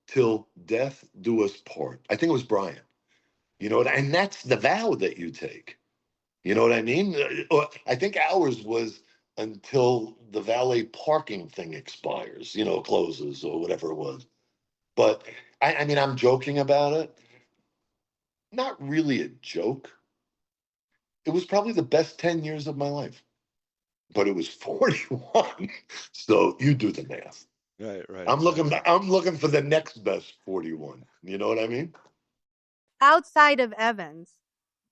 "Till death do us part." I think it was Brian. And that's the vow that you take. You know what I mean? Or I think ours was until the valet parking thing expires, closes or whatever it was. But I mean, I'm joking about it. Not really a joke. It was probably the best 10 years of my life, but it was 41. So you do the math. Right, right, I'm looking, right. I'm looking for the next best 41. You know what I mean? Outside of Evans,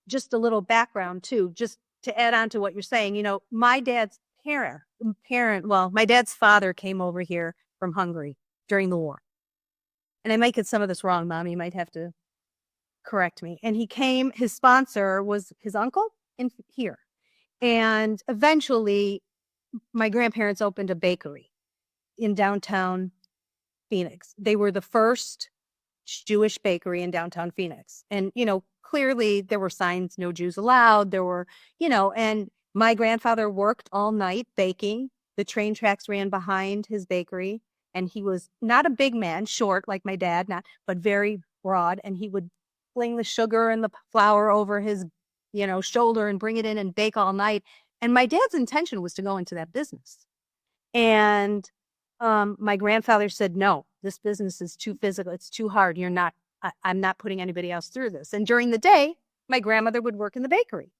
just a little background too, just to add on to what you're saying, my dad's my dad's father came over here from Hungary during the war. And I might get some of this wrong, Mom. You might have to correct me. And his sponsor was his uncle in here. And eventually my grandparents opened a bakery in downtown Phoenix. They were the first Jewish bakery in downtown Phoenix. And, clearly there were signs, no Jews allowed. There were, and my grandfather worked all night baking. The train tracks ran behind his bakery. And he was not a big man, short like my dad, but very broad. And he would fling the sugar and the flour over his, shoulder and bring it in and bake all night. And my dad's intention was to go into that business. And my grandfather said, no, this business is too physical. It's too hard. I'm not putting anybody else through this. And during the day, my grandmother would work in the bakery.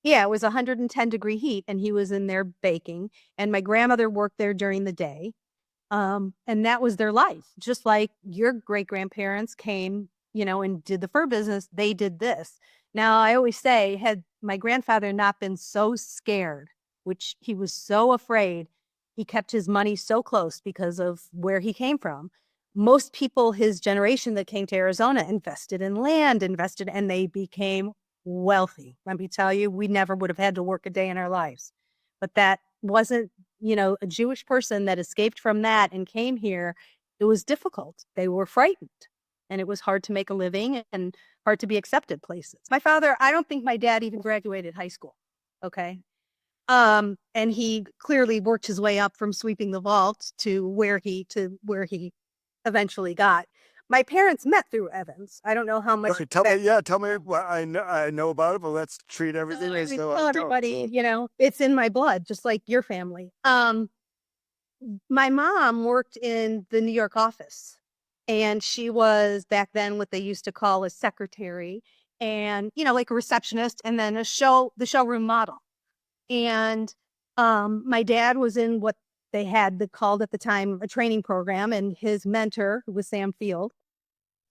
Yeah, it was 110-degree heat and he was in there baking. And my grandmother worked there during the day. And that was their life. Just like your great grandparents came, and did the fur business, they did this. Now, I always say, had my grandfather not been so scared, which he was so afraid, he kept his money so close because of where he came from. Most people his generation that came to Arizona invested in land, and they became wealthy. Let me tell you, we never would have had to work a day in our lives. But that wasn't, a Jewish person that escaped from that and came here. It was difficult. They were frightened. And it was hard to make a living and hard to be accepted places. My father, I don't think my dad even graduated high school. Okay. And he clearly worked his way up from sweeping the vault to where he eventually got. My parents met through Evans. I don't know how much. Okay, tell me what I know about it, but let's treat everything as though I don't. Everybody, it's in my blood, just like your family. My mom worked in the New York office, and she was back then what they used to call a secretary, and like a receptionist, and then the showroom model. And my dad was in what they had called at the time a training program, and his mentor, who was Sam Field,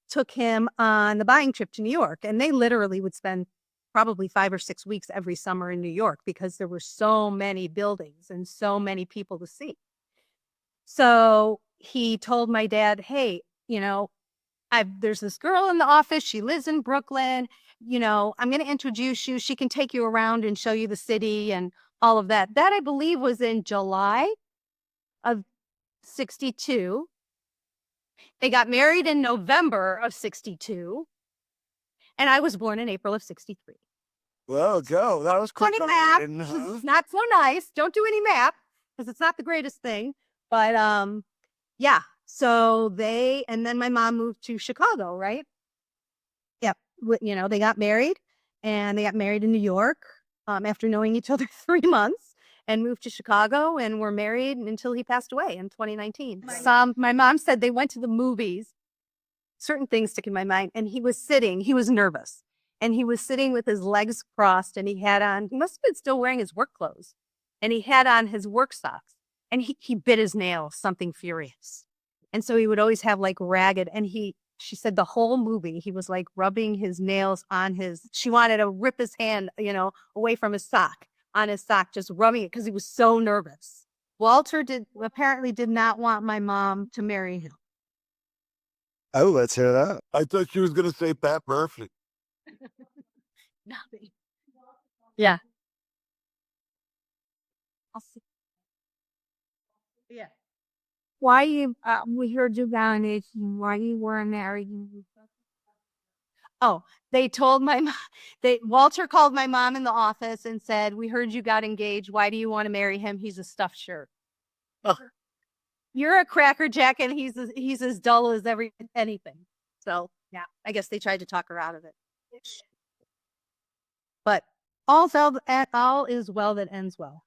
took him on the buying trip to New York. And they literally would spend probably 5 or 6 weeks every summer in New York because there were so many buildings and so many people to see. So he told my dad, hey, there's this girl in the office. She lives in Brooklyn. I'm going to introduce you. She can take you around and show you the city and all of that. That, I believe, was in July of 62. They got married in November of 62. And I was born in April of 63. Well, go. That was quick. Math. It's not so nice. Don't do any math because it's not the greatest thing. But yeah, So and then my mom moved to Chicago, right? Yep. They got married and they got married in New York after knowing each other 3 months and moved to Chicago and were married until he passed away in 2019. My mom said they went to the movies, certain things stick in my mind, and he was nervous. And he was sitting with his legs crossed and he must have been still wearing his work clothes. And he had on his work socks and he bit his nail, something furious. And so he would always have like ragged, and she said the whole movie, he was like rubbing his nails on she wanted to rip his hand, away from his sock, on his sock, just rubbing it because he was so nervous. Walter apparently did not want my mom to marry him. Oh, let's hear that. I thought she was going to say Pat Murphy. Nothing. Yeah. I'll see. Yeah. Why we heard you got an why you weren't married? Oh, they told Walter called my mom in the office and said, "We heard you got engaged. Why do you want to marry him? He's a stuffed shirt." Oh. You're a crackerjack and he's as dull as anything. So yeah, I guess they tried to talk her out of it. But all is well that ends well.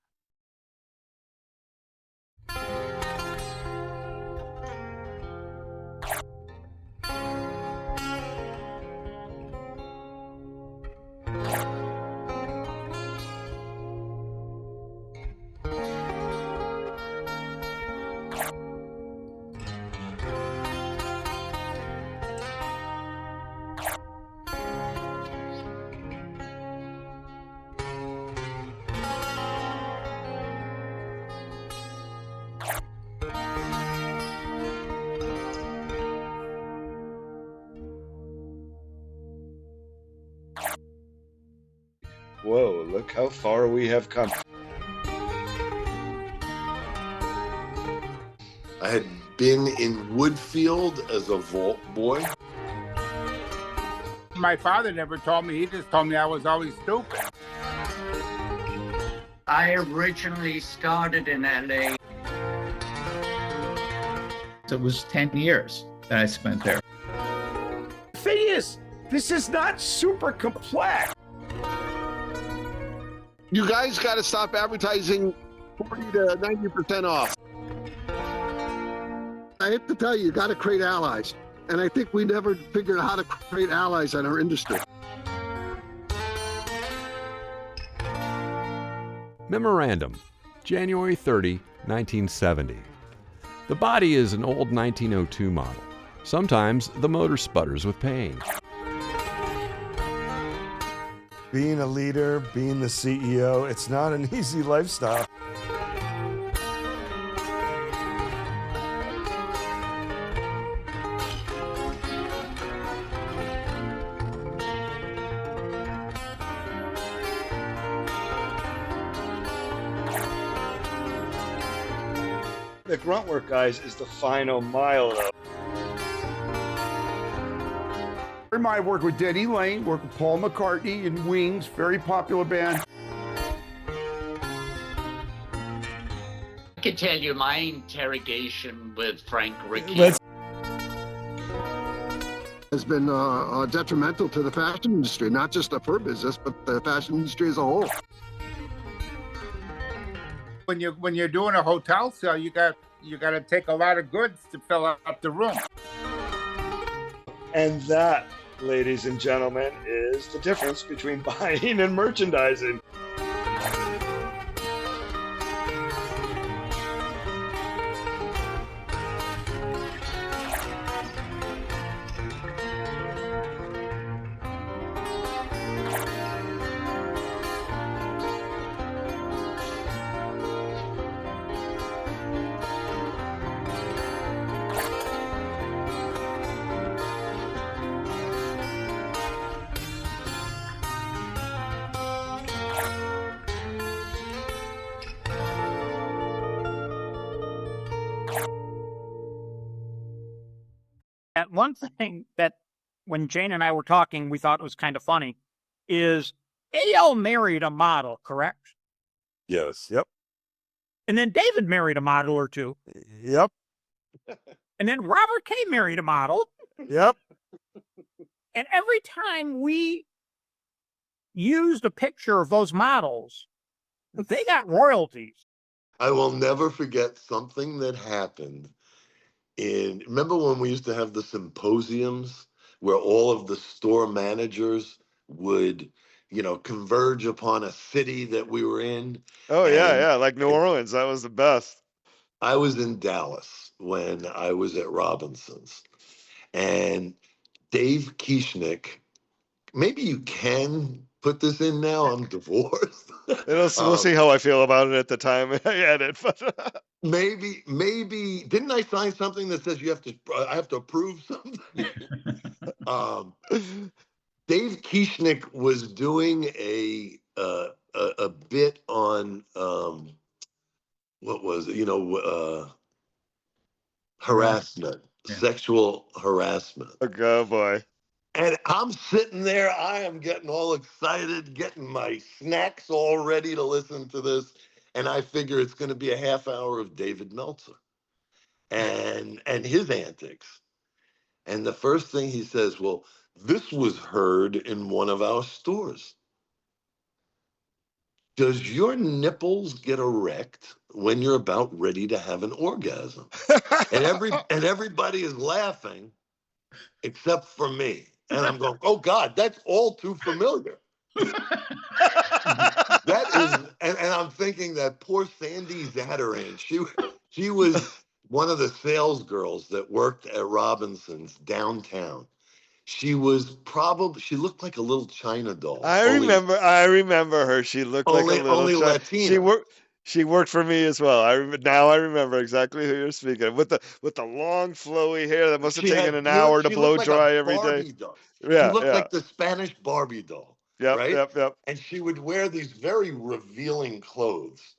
Whoa, look how far we have come. I had been in Woodfield as a vault boy. My father never told me. He just told me I was always stupid. I originally started in LA. It was 10 years that I spent there. The thing is, this is not super complex. You guys got to stop advertising 40 to 90% off. I have to tell you, you got to create allies. And I think we never figured out how to create allies in our industry. Memorandum, January 30, 1970. The body is an old 1902 model. Sometimes the motor sputters with pain. Being a leader, being the CEO, it's not an easy lifestyle. The grunt work, guys, is the final mile, though. I might work with Denny Lane, work with Paul McCartney and Wings, very popular band. I can tell you my interrogation with Frank Ricky. Has been detrimental to the fashion industry, not just the fur business, but the fashion industry as a whole. When you're doing a hotel sale, you got to take a lot of goods to fill up the room. And that, ladies and gentlemen, is the difference between buying and merchandising. And one thing that when Jane and I were talking, we thought was kind of funny is A.L. married a model, correct? Yes. Yep. And then David married a model or two. Yep. And then Robert K. married a model. Yep. And every time we used a picture of those models, they got royalties. I will never forget something that happened remember when we used to have the symposiums where all of the store managers would, converge upon a city that we were in? Oh yeah, And yeah, like New Orleans. That was the best. I was in Dallas when I was at Robinson's, and Dave Kieschnick, maybe you can put this in now, I'm divorced. We'll see how I feel about it at the time I edit. But maybe didn't I sign something that says I have to approve something? Dave Kieschnick was doing a bit on what was it? Harassment, sexual harassment. Oh boy. And I'm sitting there, I am getting all excited, getting my snacks all ready to listen to this. And I figure it's going to be a half hour of David Meltzer and his antics. And the first thing he says, well, this was heard in one of our stores. Does your nipples get erect when you're about ready to have an orgasm? and everybody is laughing except for me. And I'm going, oh God, that's all too familiar. That is, and I'm thinking that poor Sandy Zatarain, she was one of the sales girls that worked at Robinson's downtown. She looked like a little China doll. I remember her. She looked like a little only Latina. She worked for me as well. Now I remember exactly who you're speaking of. With the long flowy hair that must have taken an hour to blow dry every day. Yeah, she looked like the Spanish Barbie doll. Yep, right? Yep. And she would wear these very revealing clothes.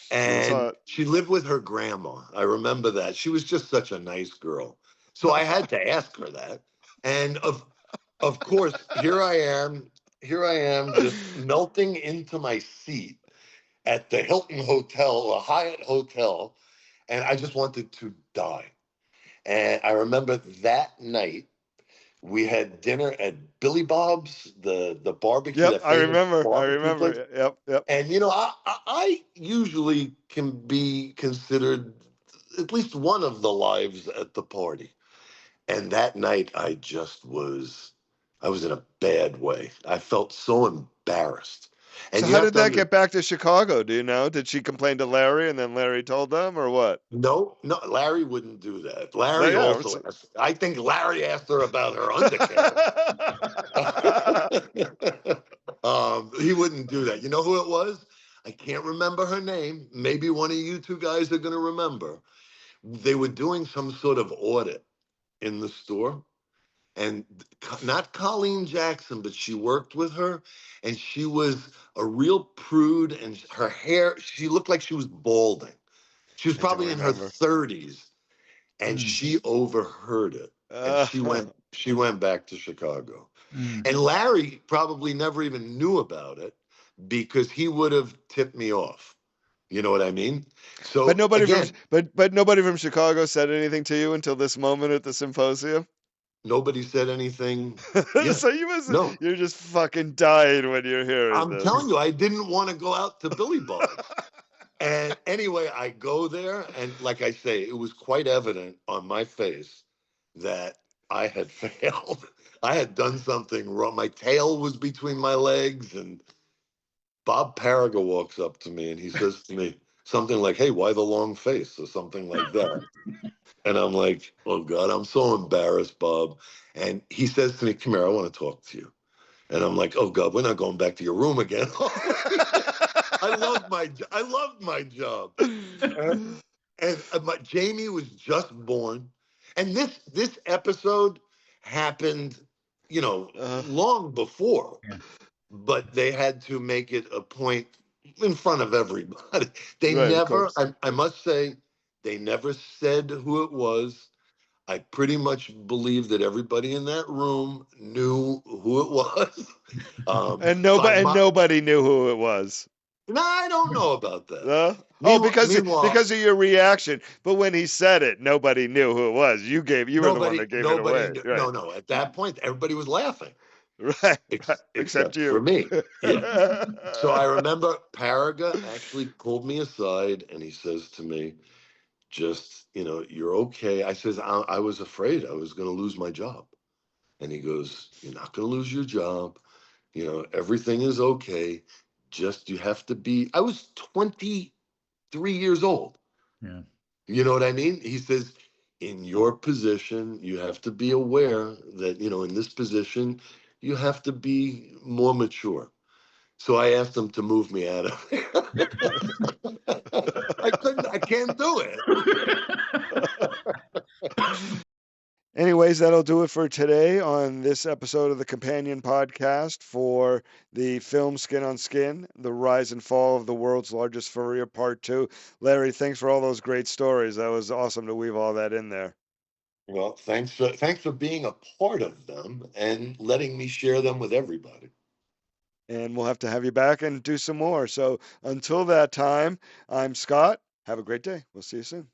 And she lived with her grandma. I remember that. She was just such a nice girl. So I had to ask her that. And of course, here I am just melting into my seat at the Hilton Hotel, the Hyatt Hotel, and I just wanted to die. And I remember that night we had dinner at Billy Bob's, the barbecue. Yep, I remember. Yep. And I usually can be considered at least one of the lives at the party. And that night I was in a bad way. I felt so embarrassed. And so how did that get back to Chicago? Do you know? Did she complain to Larry and then Larry told them, or what? No, Larry wouldn't do that. Larry also asked, I think Larry asked her about her undercarriage. He wouldn't do that. You know who it was? I can't remember her name. Maybe one of you two guys are going to remember. They were doing some sort of audit in the store. And not Colleen Jackson, but she worked with her, and she was a real prude, and her hair, she looked like she was balding. She was probably in her 30s, and she overheard it. And she went back to Chicago. And Larry probably never even knew about it because he would have tipped me off. You know what I mean? So, but nobody from Chicago said anything to you until this moment at the symposium. Nobody said anything. So you're just fucking dying when you're hearing I'm telling you, I didn't want to go out to Billy Bob's. And anyway, I go there, and like I say, it was quite evident on my face that I had failed. I had done something wrong. My tail was between my legs, and Bob Paraga walks up to me, and he says to me something like, hey, why the long face, or something like that. And I'm like, oh, God, I'm so embarrassed, Bob. And he says to me, come here, I want to talk to you. And I'm like, oh, God, we're not going back to your room again. I loved my job. And Jamie was just born. And this episode happened, long before. Yeah. But they had to make it a point in front of everybody. They never, I must say, they never said who it was. I pretty much believe that everybody in that room knew who it was. And nobody knew who it was. No, I don't know about that. Oh, Meanwhile, because of your reaction. But when he said it, nobody knew who it was. You were the one that gave it nobody, away. Right. no. At that point, everybody was laughing, Right. Except for you. me. Yeah. So I remember Paraga actually pulled me aside and he says to me, just, you're okay. I says, I was afraid I was going to lose my job. And he goes, you're not going to lose your job. Everything is okay. Just, you have to be, I was 23 years old. Yeah. You know what I mean? He says, in your position, you have to be aware that, in this position, you have to be more mature. So I asked him to move me out of there. I can't do it. Anyways, that'll do it for today on this episode of the Companion Podcast for the film Skin on Skin, The Rise and Fall of the World's Largest Furrier Part 2. Larry, thanks for all those great stories. That was awesome to weave all that in there. Well, thanks for being a part of them and letting me share them with everybody. And we'll have to have you back and do some more. So until that time, I'm Scott. Have a great day. We'll see you soon.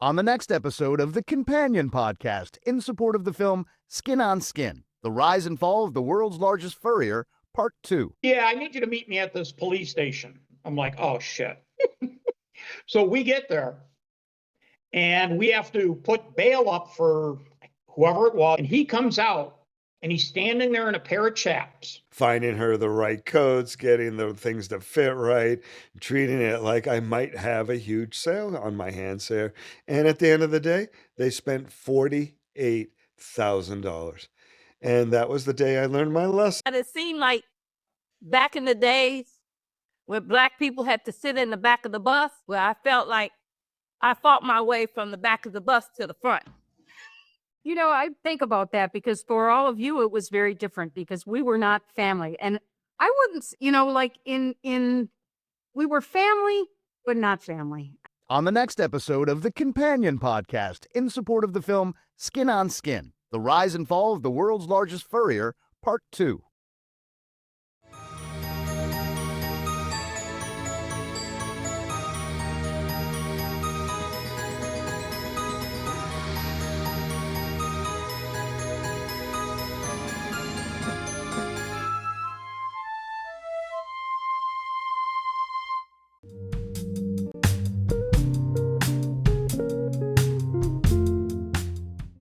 On the next episode of the Companion Podcast, in support of the film Skin on Skin, The Rise and Fall of the World's Largest Furrier, Part 2. Yeah, I need you to meet me at this police station. I'm like, oh, shit. So we get there, and we have to put bail up for whoever it was. And he comes out, and he's standing there in a pair of chaps. Finding her the right coats, getting the things to fit right, treating it like I might have a huge sale on my hands here. And at the end of the day, they spent $48,000. And that was the day I learned my lesson. And it seemed like back in the days when Black people had to sit in the back of the bus, where I felt like I fought my way from the back of the bus to the front. I think about that because for all of you, it was very different because we were not family. And I wouldn't, we were family, but not family. On the next episode of the Companion Podcast, in support of the film Skin on Skin, The Rise and Fall of the World's Largest Furrier, Part 2.